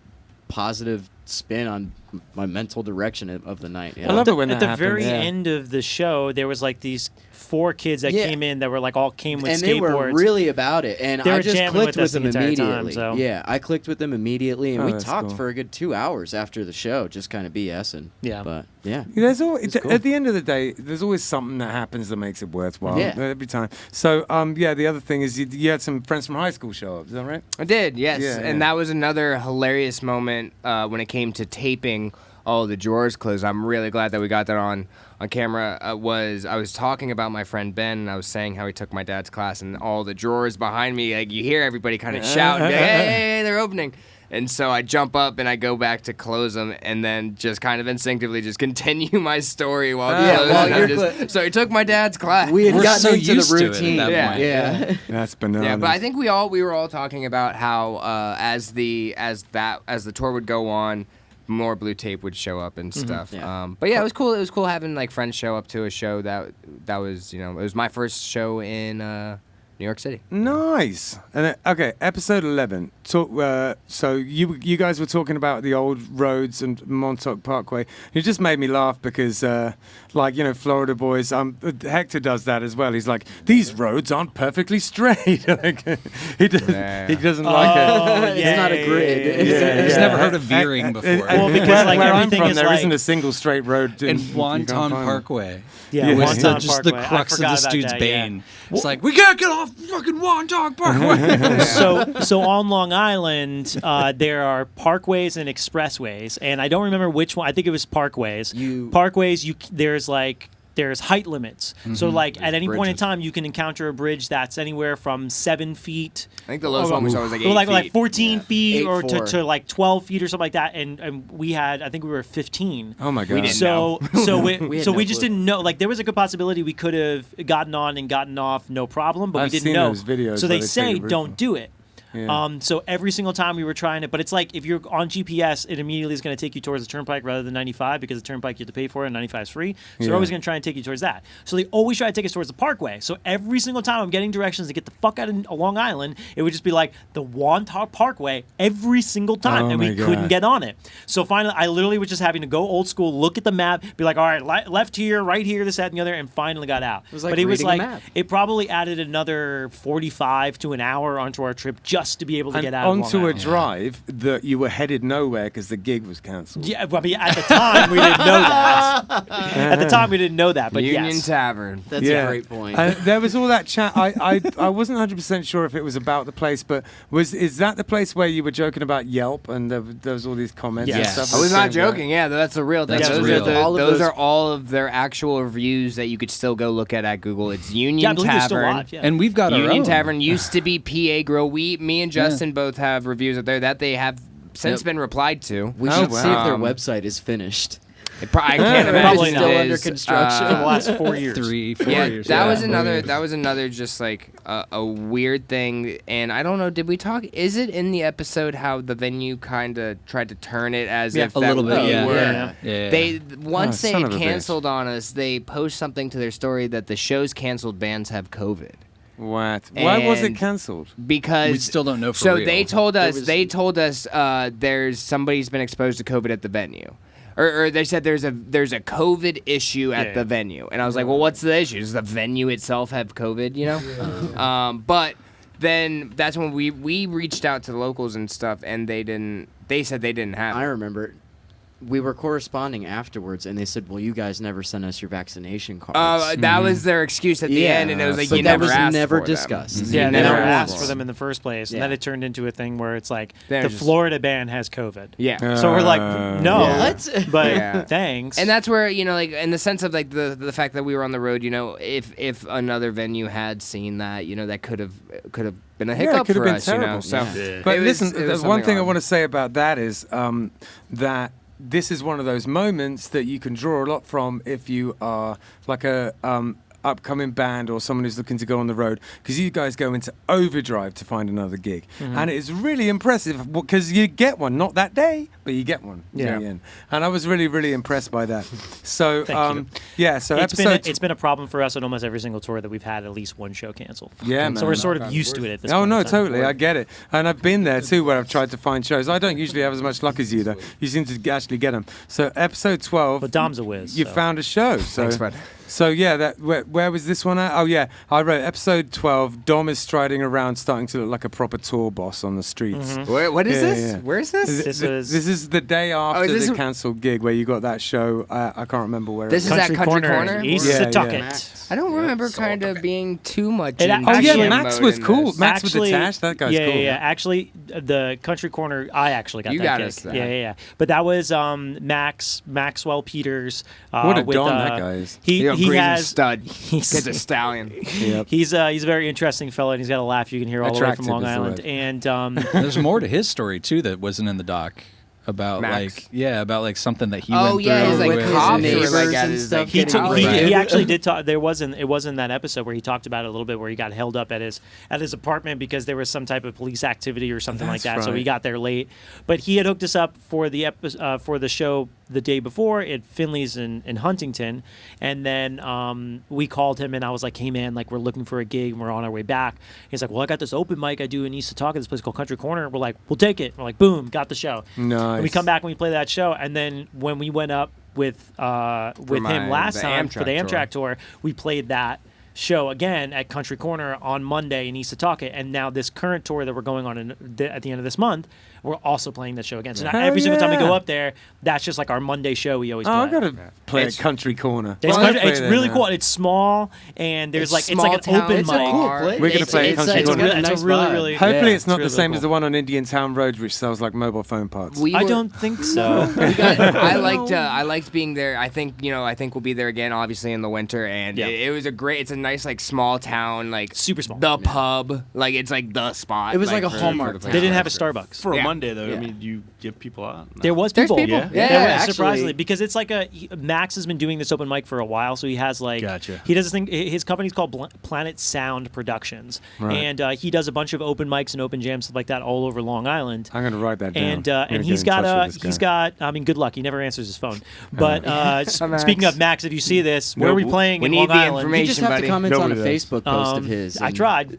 positive spin on my mental direction of the night. Yeah. I love it when At that the very happens. end of the show, there was like these 4 kids that Yeah. came in that were like all came with and skateboards. they were really about it, and They I were just jamming clicked with us with them the entire time, immediately. so- Yeah, I clicked with them immediately, and Oh, we that's talked cool. for a good 2 hours after the show, just kind of BSing. Yeah. but yeah, There's always, It's cool. at the end of the day, there's always something that happens that makes it worthwhile. Yeah. Every time. So yeah, the other thing is you had some friends from high school show up. Is that right? I did, yes, Yeah, and yeah. that was another hilarious moment when it came to taping all the drawers closed. I'm really glad that we got that on camera. I was talking about my friend Ben, and I was saying how he took my dad's class, and all the drawers behind me, like you hear everybody kind of shout, hey, they're opening. And so I jump up and I go back to close them, and then just kind of instinctively just continue my story while closing. while I'm you're so he took my dad's class. we had We're gotten so into used the to it at routine. that Yeah. point. Yeah, That's bananas. Yeah, but I think we were all talking about how as the tour would go on, more blue tape would show up and stuff. Yeah. But yeah, it was cool. It was cool having like friends show up to a show that was it was my first show in New York City. Nice. And okay, episode 11. So you guys were talking about the old roads and Montauk Parkway. It just made me laugh because, Florida boys. Hector does that as well. He's like, these roads aren't perfectly straight. Like, he doesn't like it. It's not a grid. He's never heard of veering before. Well, because, where, like, where I'm everything from, is there like- isn't a single straight road. in you can't Wonton find one. Parkway. Yeah, Yeah. Was Wonton just the Parkway. I crux of forgot this about dude's that, yeah. bane. It's like, we can't get off fucking Wonton Parkway. So on Long Island, there are parkways and expressways, and I don't remember which one. I think it was parkways. There's height limits. So like at any point in bridges. time, you can encounter a bridge that's anywhere from 7 feet. I think the lowest one we saw was like 8 Or like feet. 14 feet, 8'4". or to like 12 feet or something like that, and we had, I think we were 15. Oh my god. We didn't So we We had so no we just clue. didn't know. Like there was a good possibility we could have gotten on and gotten off, no problem, but I've we didn't seen know. those videos so where they they say take a route. don't do it. Yeah. So every single time we were trying it, but it's like if you're on GPS, it immediately is going to take you towards the turnpike rather than 95 because the turnpike you have to pay for and 95 is free. So they're always going to try and take you towards that. So they always try to take us towards the Parkway. So every single time I'm getting directions to get the fuck out of Long Island, it would just be like the Wantar Parkway every single time, Oh and my we couldn't God. get on it. So finally, I literally was just having to go old school, look at the map, be like, all right, left here, right here, this, that, and the other, and finally got out. It was like but it was reading a like map. it probably added another 45 to an hour onto our trip just to be able to And get out of Long onto a Island. drive that you were headed nowhere because the gig was cancelled. Yeah, I mean, at the time we didn't know that. At the time we didn't know that, but Union yes. Tavern. That's a great point. And there was all that chat. I wasn't 100% sure if it was about the place, but is that the place where you were joking about Yelp and there was all these comments and Yes. stuff? I was not saying, joking. Yeah, that's a real thing. That's those real. are All of those those- are all of their actual reviews that you could still go look at Google. It's Union Yeah, I believe they're still Tavern. live. Yeah. And we've got our Union own. Tavern used to be PA Grill. Me and Justin both have reviews up there that they have since Yep. been replied to. We Oh, should see if their wow. website is finished. I can't imagine Probably it not. Still under is. construction. For the last 4 years. 3-4 Yeah, years. that was 4 another. years. That was another just like a weird thing. And I don't know. Did we talk? Is it in the episode how the venue kind of tried to turn it as if a that little bit. we Yeah. were- Yeah. They once they son had of a bitch. canceled on us, they post something to their story that the show's canceled bands have COVID. What? Why was it And- cancelled? Because We still don't know for so real. they told us was- there's somebody's been exposed to COVID at the venue. Or they said there's a COVID issue at Yeah. the venue, and I was like, well, what's the issue? Does the venue itself have COVID? You know, but then that's when we reached out to the locals and stuff, and they didn't. They said they didn't have I it. remember we were corresponding afterwards, and they said, "Well, you guys never sent us your vaccination cards." That was their excuse at the Yeah. end, and it was like But you that never was asked never for them. discussed. You Yeah, they never asked was. for them in the first place. And Yeah. then it turned into a thing where it's like, They're the just- Florida band has COVID. Yeah. So we're like, no, Yeah. What? but Yeah. thanks. And that's where, you know, like in the sense of like the fact that we were on the road, you know, if another venue had seen that, you know, that could have been a Yeah, it hiccup could have for been us, you terrible. know. So Yeah. But it was- listen, it was the one something thing I odd. want to say about that is that this is one of those moments that you can draw a lot from if you are like a upcoming band or someone who's looking to go on the road, because you guys go into overdrive to find another gig, and it's really impressive because you get one, not that day, but you get one. Yeah. And I was really, really impressed by that. So Thank you. yeah, so it's episode been a problem for us at almost every single tour that we've had at least one show canceled. Yeah, So man. we're sort of used to it at this Oh point. no, in time. totally. I get it, and I've been there too, where I've tried to find shows. I don't usually have as much luck as you, though. You seem to actually get them. So episode 12, But Dom's a whiz. you so. found a show. So, Thanks, bud. So yeah, that where was this one at? Oh yeah, I wrote episode 12. Dom is striding around, starting to look like a proper tour boss on the streets. What is Yeah, this? yeah. Where is this? This was- This is the day after is this the a- cancelled gig where you got that show. I can't remember where. This it is was. at Country Corner, Corner? East Yeah, Setauket. Max. I don't remember kind of being too much. It in actually- Oh yeah, Actually- Max was cool. this. Max with the tash. That guy's yeah, cool. Yeah, yeah. Actually, the Country Corner, I actually got You that got gig. us that. Yeah, yeah, yeah. But that was Maxwell Peters. What a with, don that guy is. He Green has stud. he's- Gets a stallion. Yep. He's a very interesting fellow, and he's got a laugh you can hear all the way from Attractive Long is the Island. word. And There's more to his story too that wasn't in the doc about Max? about something that he Oh, went yeah, through. he's like with cops neighbors or like at and his stuff like he, getting took, house. he, Right. he actually did talk. It wasn't that episode where he talked about it a little bit, where he got held up at his apartment because there was some type of police activity or something like that. That's So he right. got there late. But he had hooked us up for the for the show the day before at Finley's in Huntington, and then we called him and I was like, "Hey man, like we're looking for a gig and we're on our way back." He's like, "Well, I got this open mic I do in East Setauket, this place called Country Corner." We're like, "We'll take it." We're like, "Boom, got the show." Nice. And we come back and we play that show, and then when we went up with him last the time for the Amtrak Amtrak tour, we played that show again at Country Corner on Monday in East Setauket, and now this current tour that we're going on at the end of this month, we're also playing that show again. So now Hell every single time we yeah. go up there, that's just like our Monday show we always Oh, play. I gotta play It's- a Country Corner. It's, Well, I country- play it's there really now. cool. It's small, and there's It's like it's like an small town. open It's mic. a cool place. We're gonna play it's, Country it's Corner. got a It's a nice really, vibe. really- Hopefully, Yeah, it's not it's the really same cool. as the one on Indiantown Road, which sells like mobile phone parts. I don't think so. I liked being there. I think we'll be there again, obviously in the winter, and Yeah. it was it's a nice like small town, like Super small. The pub, like it's like the spot. It was like a for Hallmark the town. They didn't have a place. Starbucks. For Yeah. a Monday, though, Yeah. I mean, you get people out. No. There was There's people. people. Yeah. Yeah, There was, actually. surprisingly, because it's like Max has been doing this open mic for a while, so he has like Gotcha. he does this thing. His company's called Planet Sound Productions, Right. and he does a bunch of open mics and open jams stuff like that all over Long Island. I'm going to write that down. And I'm gonna he's get in touch got with this he's guy. got. I mean, good luck. He never answers his phone. But Max. speaking of Max, if you see this, where are we playing we in need Long the Island? You information. just have buddy. to comment on a Nobody does. Facebook post of his. I and- tried.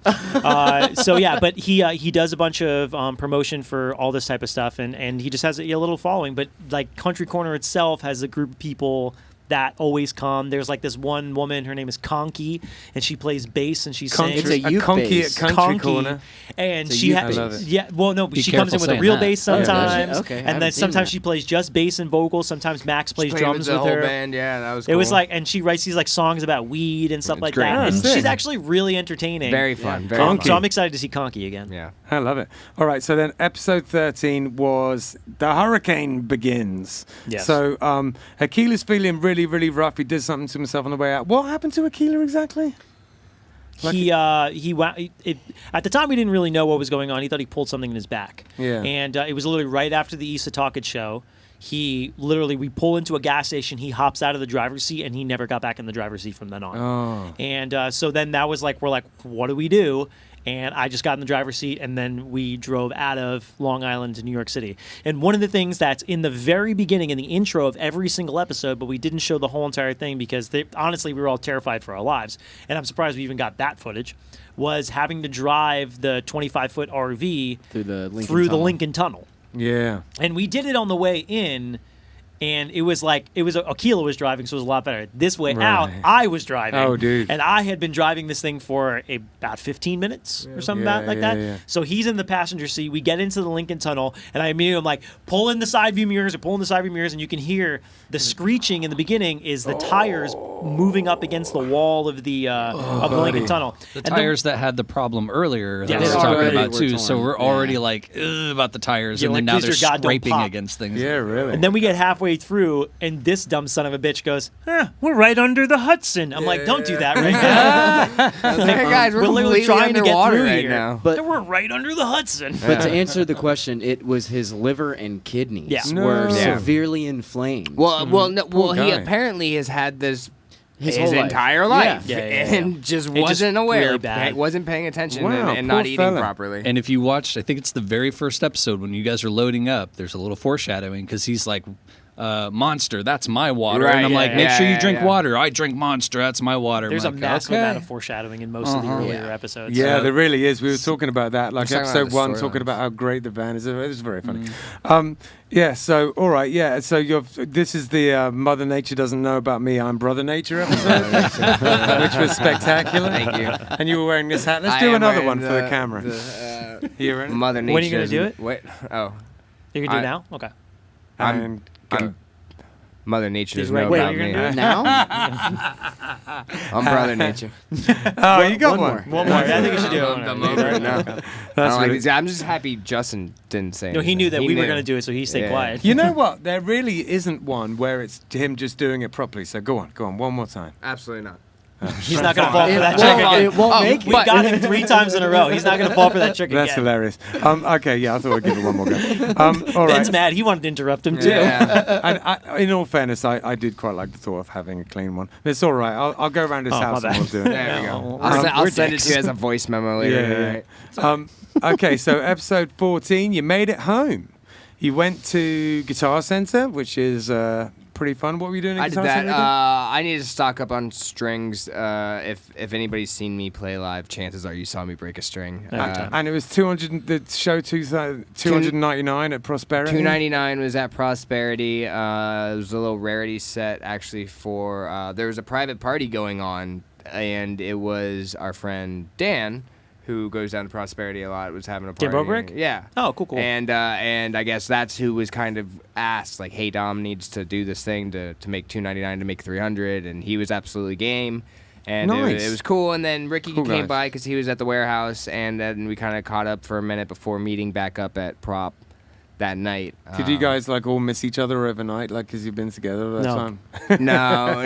So yeah, but he does a bunch of promotion for all this type of stuff, and he just has a little following. But like Country Corner itself has a group of people that always come. There's like this one woman, her name is Conky, and she plays bass and she Country, sings. It's a youth conky base. at Country Conky, Corner. and It's a she youth has, I love it. yeah. Well, no, but Be she comes in careful with a saying real that. bass Oh, does she? sometimes, Okay, I and haven't then seen sometimes that. she plays just bass and vocals. Sometimes Max plays Played drums the with whole her. band. Yeah, that was. It was cool. like, and she writes these like songs about weed and stuff It's like great. that. Oh, And sick. she's actually really entertaining. very fun. Very Conky. fun. So I'm excited to see Conky again. Yeah. I love it. All right, so then episode 13 was the hurricane begins. Yes. So Akila's feeling really, really rough. He did something to himself on the way out. What happened to Akila exactly? At the time we didn't really know what was going on. He thought he pulled something in his back. Yeah. And it was literally right after the Issa Talkett show. We pull into a gas station. He hops out of the driver's seat, and he never got back in the driver's seat from then on. Oh. And so then that was like, we're like, what do we do? And I just got in the driver's seat, and then we drove out of Long Island to New York City. And one of the things that's in the very beginning, in the intro of every single episode, but we didn't show the whole entire thing because honestly, we were all terrified for our lives. And I'm surprised we even got that footage, was having to drive the 25-foot RV Through the Lincoln Tunnel. Yeah. And we did it on the way in, and it was Akila was driving, so it was a lot better. This way out, Right. I was driving. Oh, dude. And I had been driving this thing for about 15 minutes or something Yeah, like yeah, that. yeah. So he's in the passenger seat. We get into the Lincoln Tunnel, and I immediately am like, pull in the side view mirrors, and you can hear the screeching in the beginning is the tires moving up against the wall of the Lincoln Tunnel. The And then- tires that had the problem earlier that Yeah, we were they talking already about were too. So torn. we're already like ugh, about the tires, Yeah, and then like, now please, they're dear God, don't scraping pop. against things. Yeah, really. And then we get halfway through, and this dumb son of a bitch goes, we're right under the Hudson. I'm like, don't do that right now. Hey guys, we're literally completely trying to get underwater through right here. now. But We're right under the Hudson. But to answer the question, it was his liver and kidneys Yeah. were No. Yeah. severely inflamed. Well, Poor he guy. apparently has had this His his whole life. entire Yeah. life, Yeah, yeah, and just It just wasn't aware, really bad. wasn't paying attention, Wow, and poor not eating fella. properly. And if you watched, I think it's the very first episode when you guys are loading up. There's a little foreshadowing because he's like, "Monster, that's my water," Right, and I'm yeah, like, yeah, "Make sure you yeah, drink yeah. water." I drink Monster, that's my water. I'm There's a like, massive okay. amount of foreshadowing in most of the earlier episodes. Yeah, So- there really is. We were talking about that, like talking about episode the 1, storyline. talking about how great the band is. It was very funny. Yeah. So all right. Yeah. So this is the Mother Nature doesn't know about me. I'm Brother Nature episode, which was spectacular. Thank you. And you were wearing this hat. Let's I do am another wearing one for the camera. You ready? Mother Nature. When are you gonna do doesn't- it? Wait. Oh, You can do it I- now? Okay. And go. I'm Mother Nature doesn't wait, know wait, about you're me. gonna do it now? I'm Brother Nature. Oh, you got one one. more. One more. I think you should do I'm it. the moment right now. I That's don't like really- these. I'm just happy Justin didn't say. No, he knew that anything. we were knew. going to do it, so he stayed Yeah. quiet. You know what? There really isn't one where it's him just doing it properly. So go on, one more time. Absolutely not. He's not going to fall for that It trick won't- again. it won't make We it. got him 3 times in a row. He's not going to fall for that trick That's again. hilarious. Okay, yeah, I thought I'd give it one more go. All Ben's right. mad. He wanted to interrupt him, too. Yeah. And in all fairness, I did quite like the thought of having a clean one. But it's all right. I'll go around his Oh, my house and bad. we'll do it. There we No, go. we're- I'll we're send it dicks. to you as a voice memo later. Yeah, Right? Okay, so episode 14, you made it home. You went to Guitar Center, which is pretty fun. What were you doing at I did Guitar that. Center? I need to stock up on strings. If anybody's seen me play live, chances are you saw me break a string. And it was 200. The show 299 at Prosperity. $2.99 was at Prosperity. It was a little rarity set actually for. There was a private party going on, and it was our friend Dan, who goes down to Prosperity a lot, was having a party. Dan Bobrick? Yeah. Oh, cool. And I guess that's who was kind of asked, like, hey, Dom needs to do this thing to make $2.99 to make $300, and he was absolutely game. And Nice. it was cool. And then Ricky Cool came guys. by because he was at the warehouse, and then we kind of caught up for a minute before meeting back up at Prop that night. Did you guys like all miss each other overnight, like because you've been together all that No. time?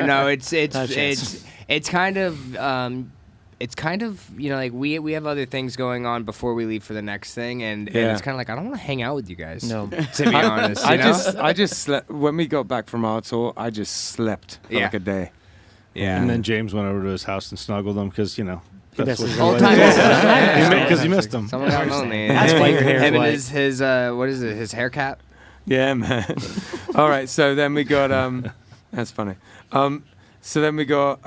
No, it's No chance. It's kind of like we have other things going on before we leave for the next thing, and it's kind of like I don't want to hang out with you guys. No. To be honest, you know? I just slept when we got back from our tour. I just slept for like a day. Yeah. And then James went over to his house and snuggled him because that's misses what him. Whole time. because he missed him. Someone got lonely. That's why your hair's Him and white. his what is it? His hair cap. Yeah, man. All right, so then we got that's funny. So then we got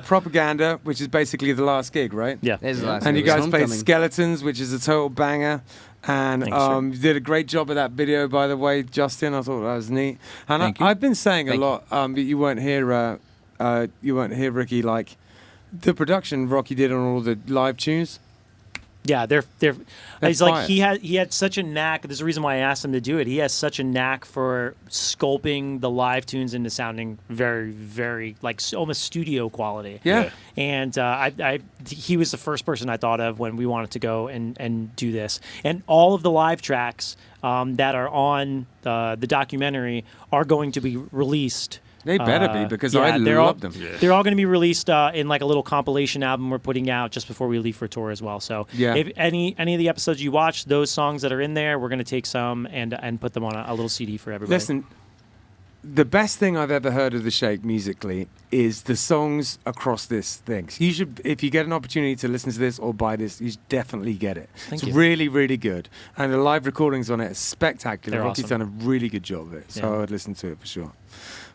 Propaganda, which is basically the last gig, right? Yeah. This is the last And you one. guys played Homecoming. Skeletons, which is a total banger. And Thanks, sir. you did a great job of that video, by the way, Justin. I thought that was neat. And Thank you. I've been saying Thank a lot, but you weren't here, Ricky, like the production Rocky did on all the live tunes. Yeah, they're it's fire. like he had such a knack. There's a reason why I asked him to do it. He has such a knack for sculpting the live tunes into sounding very, very like almost studio quality. Yeah. And he was the first person I thought of when we wanted to go and do this. And all of the live tracks that are on the documentary are going to be released. They better be, because yeah, I they're all- love them. They're all going to be released in like a little compilation album we're putting out just before we leave for tour as well. So Yeah. if any of the episodes you watch, those songs that are in there, we're going to take some and put them on a little CD for everybody. Listen, the best thing I've ever heard of The Shake musically is the songs across this thing. So you should, if you get an opportunity to listen to this or buy this, you should definitely get it. Thank it's you. really, really good. And the live recordings on it are spectacular. They're Rocky's awesome. done a really good job of it. So Yeah. I would listen to it for sure.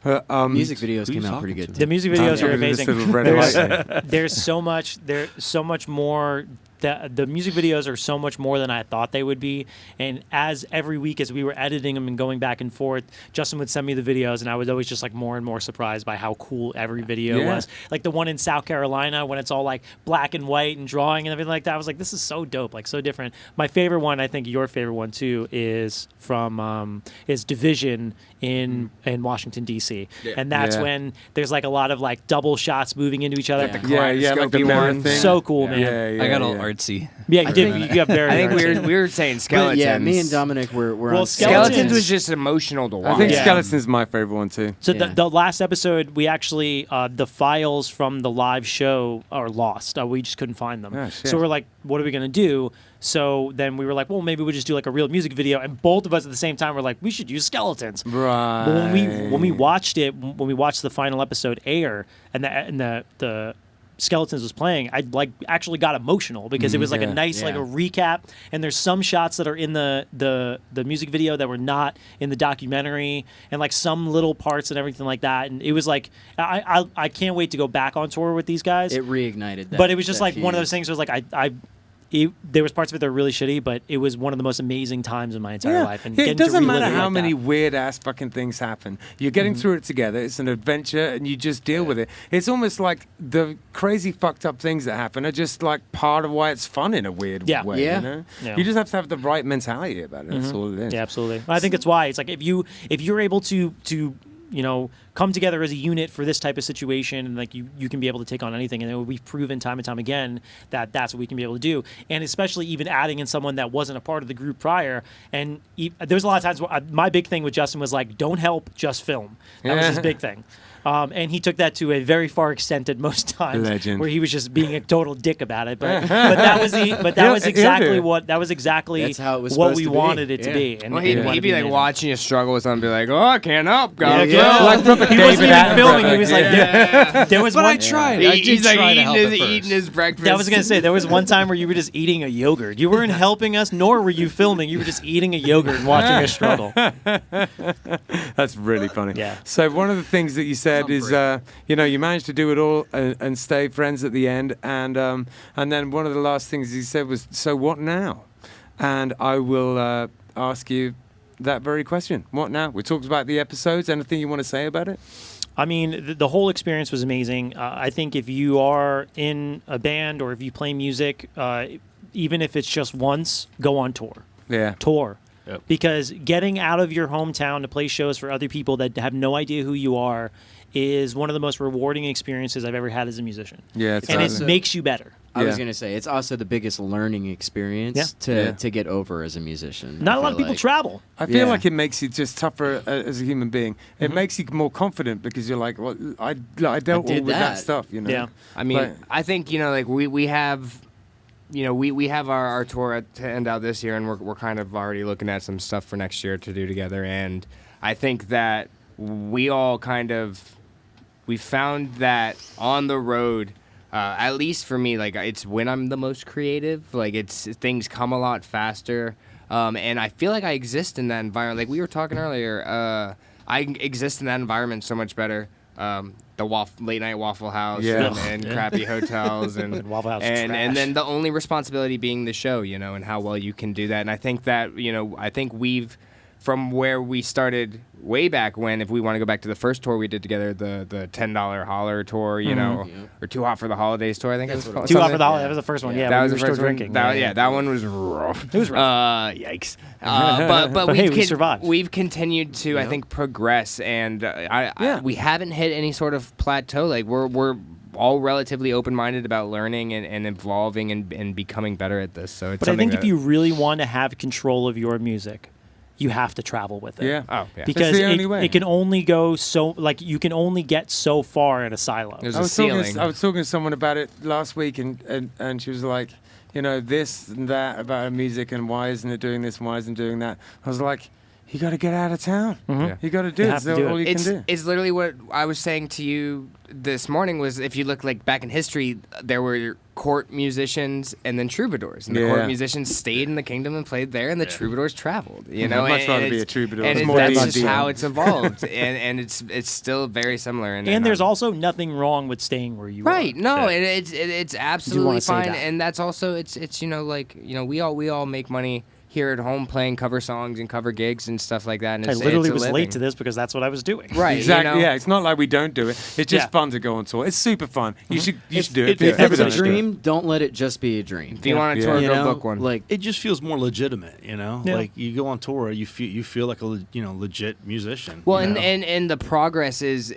Music videos who came you out pretty talking good. to? The music videos are This amazing. little red There's, light. there's so much more. The music videos are so much more than I thought they would be. And as every week, as we were editing them and going back and forth, Justin would send me the videos, and I was always just like more and more surprised by how cool every video Yeah. was. Like the one in South Carolina when it's all like black and white and drawing and everything like that. I was like, this is so dope, like so different. My favorite one, I think your favorite one too, is from is Division in Washington D.C. And that's Yeah. when there's like a lot of like double shots moving into each other. Yeah. Yeah, like the Kaleidoscopy mirror ones. thing. So cool, man. Yeah, I got all yeah. artsy. Yeah, you did. You got very. I think artsy. we were saying But skeletons. yeah, me and Dominic were Well, on Skeletons was just emotional to watch. I think Yeah. Skeleton's my favorite one too. So Yeah. the last episode, we actually the files from the live show are lost. We just couldn't find them. Oh, shit. So we're like, what are we gonna do? So then we were like, well, maybe we just do like a real music video. And both of us at the same time were like, we should use skeletons. Right. But when we watched it, when we watched the final episode air, and the Skeletons was playing, I like actually got emotional because it was like Yeah. a nice like a Yeah. recap. And there's some shots that are in the music video that were not in the documentary, and like some little parts and everything like that. And it was like I can't wait to go back on tour with these guys. It reignited that. But it was just that like one of those fuse. things. Was like there was parts of it that were really shitty, but it was one of the most amazing times in my entire life. And Yeah, it getting to doesn't relive matter it how like many that. weird ass fucking things happen. You're getting through it together. It's an adventure, and you just deal with it. It's almost like the crazy fucked up things that happen are just like part of why it's fun in a weird Yeah. way. Yeah. You know? Yeah. You just have to have the right mentality about it. That's all it is. Yeah, absolutely. I think that's why it's like if you're able to come together as a unit for this type of situation, and like you can be able to take on anything, and we've proven time and time again that that's what we can be able to do. And especially even adding in someone that wasn't a part of the group prior. And there's a lot of times where my big thing with Justin was like, don't help, just film. That was his Yeah. big thing. And he took that to a very far extent at most times, Legend. where he was just being a total dick about it. But that was exactly dude. what that was exactly That's how it was what supposed we to be. wanted it to Yeah. be. And Well, and he'd wanted be to like amazing. watching you struggle with something, be like, "Oh, I can't help, guys." Yeah. Like proper He David wasn't even Attenborough, filming. He like, was like, there was But one. I tried. He- I did he's like try to help at eating first. his breakfast. I was gonna say there was one time where you were just eating a yogurt. You weren't helping us, nor were you filming. You were just eating a yogurt and watching us struggle. That's really funny. Yeah. So one of the things that you said is, you managed to do it all and stay friends at the end, and then one of the last things you said was, "So what now?" And I will ask you that very question. What now? We talked about the episodes. Anything you want to say about it? I mean, the whole experience was amazing. I think if you are in a band or if you play music, even if it's just once, go on tour. Yeah. Tour. Yep. Because getting out of your hometown to play shows for other people that have no idea who you are is one of the most rewarding experiences I've ever had as a musician. Yeah. And totally. it makes you better. I was Yeah. gonna say it's also the biggest learning experience to get over as a musician. Not I a lot feel of people like. travel. I feel Yeah. like it makes you just tougher as a human being. It Mm-hmm. makes you more confident because you're like, well, I dealt did all with that that. stuff, you know. Yeah. I mean, Like- I think like we have, we have our tour to end out this year, and we're kind of already looking at some stuff for next year to do together. And I think that we all we found that on the road. At least for me, like it's when I'm the most creative. Like things come a lot faster, and I feel like I exist in that environment. Like we were talking earlier, I exist in that environment so much better. The late night Waffle House Yeah. and crappy hotels and Waffle House is and trash. then the only responsibility being the show, and how well you can do that. And I think that I think we've from where we started way back when, if we want to go back to the first tour we did together, the $10 holler tour, or Too Hot for the Holidays tour, I think it was called. Too Hot for something. the Holiday. That was the first one. Yeah, That when was we the were first still one. drinking. That one was rough. It was rough. Yikes. But hey, we survived. We've continued to, I think, progress, and we haven't hit any sort of plateau. Like we're all relatively open-minded about learning and evolving and becoming better at this. So it's. But I something think if that- you really want to have control of your music, you have to travel with it. Yeah. Oh, yeah. Because That's the only way. it can only go so, like, you can only get so far at a silo. There's I a was talking. ceiling. I was talking to someone about it last week, and she was like, this and that about her music, and why isn't it doing this, and why isn't it doing that? I was like, you got to get out of town. Yeah. You got to do You it. have to That's do all it. you can do. It's literally what I was saying to you this morning was if you look like back in history, there were court musicians and then troubadours. And the court Yeah. musicians stayed in the kingdom and played there, and the troubadours traveled. You know, I'd much and rather it's- be a troubadour. And It's it- more that's easy. just how it's evolved, and it's still very similar. And there's also nothing wrong with staying where you right. are. No, Yeah. and it's absolutely say fine, that. and that's also it's we all make money here at home playing cover songs and cover gigs and stuff like that. And I it's, literally it's a was living. late to this because that's what I was doing. Right. Exactly. Yeah, it's not like we don't do it. It's just Yeah. fun to go on tour. It's super fun. You should do it. If Do it. it's a Everybody should do it. dream, don't let it just be a dream. If you want to tour, Yeah. go You know, book one. like It just feels more legitimate, Yeah. Like you go on tour, you feel like a legit musician. Well, you know? and the progress is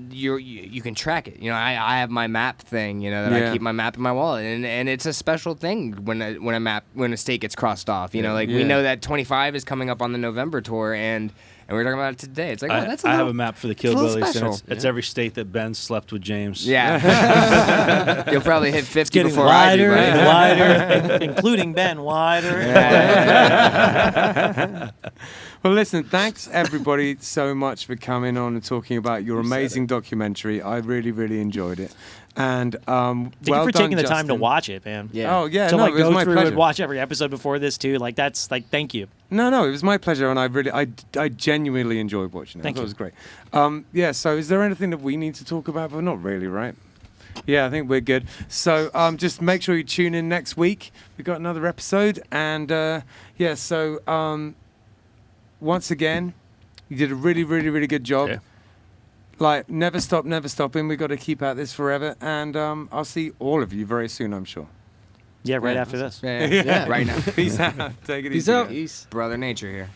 you can track it. I have my map thing. That Yeah. I keep my map in my wallet, and it's a special thing when a state gets crossed off. We Yeah. know that 25 is coming up on the November tour, and we're talking about it today. It's like, I, oh, that's I have little- a map for the it's a little Killbillies, and special. it's every state that Ben slept with James. Yeah, you'll probably hit 50 Getting before wider I do. and Right? wider, including Ben, wider. Well, listen, thanks everybody so much for coming on and talking about your amazing documentary. I really, really enjoyed it. And Thank well you for done, taking the time to Justin. watch it, man. Yeah. Oh, yeah, To no, like it was go my through pleasure. and watch every episode before this too. Like that's like thank you. No, it was my pleasure, and I genuinely enjoyed watching it. Thank I thought you. it was great. Yeah, so is there anything that we need to talk about? But not really, right? Yeah, I think we're good. So just make sure you tune in next week. We've got another episode, and once again, you did a really, really, really good job. Yeah. Like, never stopping. We've got to keep at this forever, and I'll see all of you very soon, I'm sure. Yeah, right Yeah. after this. Yeah, right now. Peace out. Take it easy. out. guys. Peace. Brother Nature here.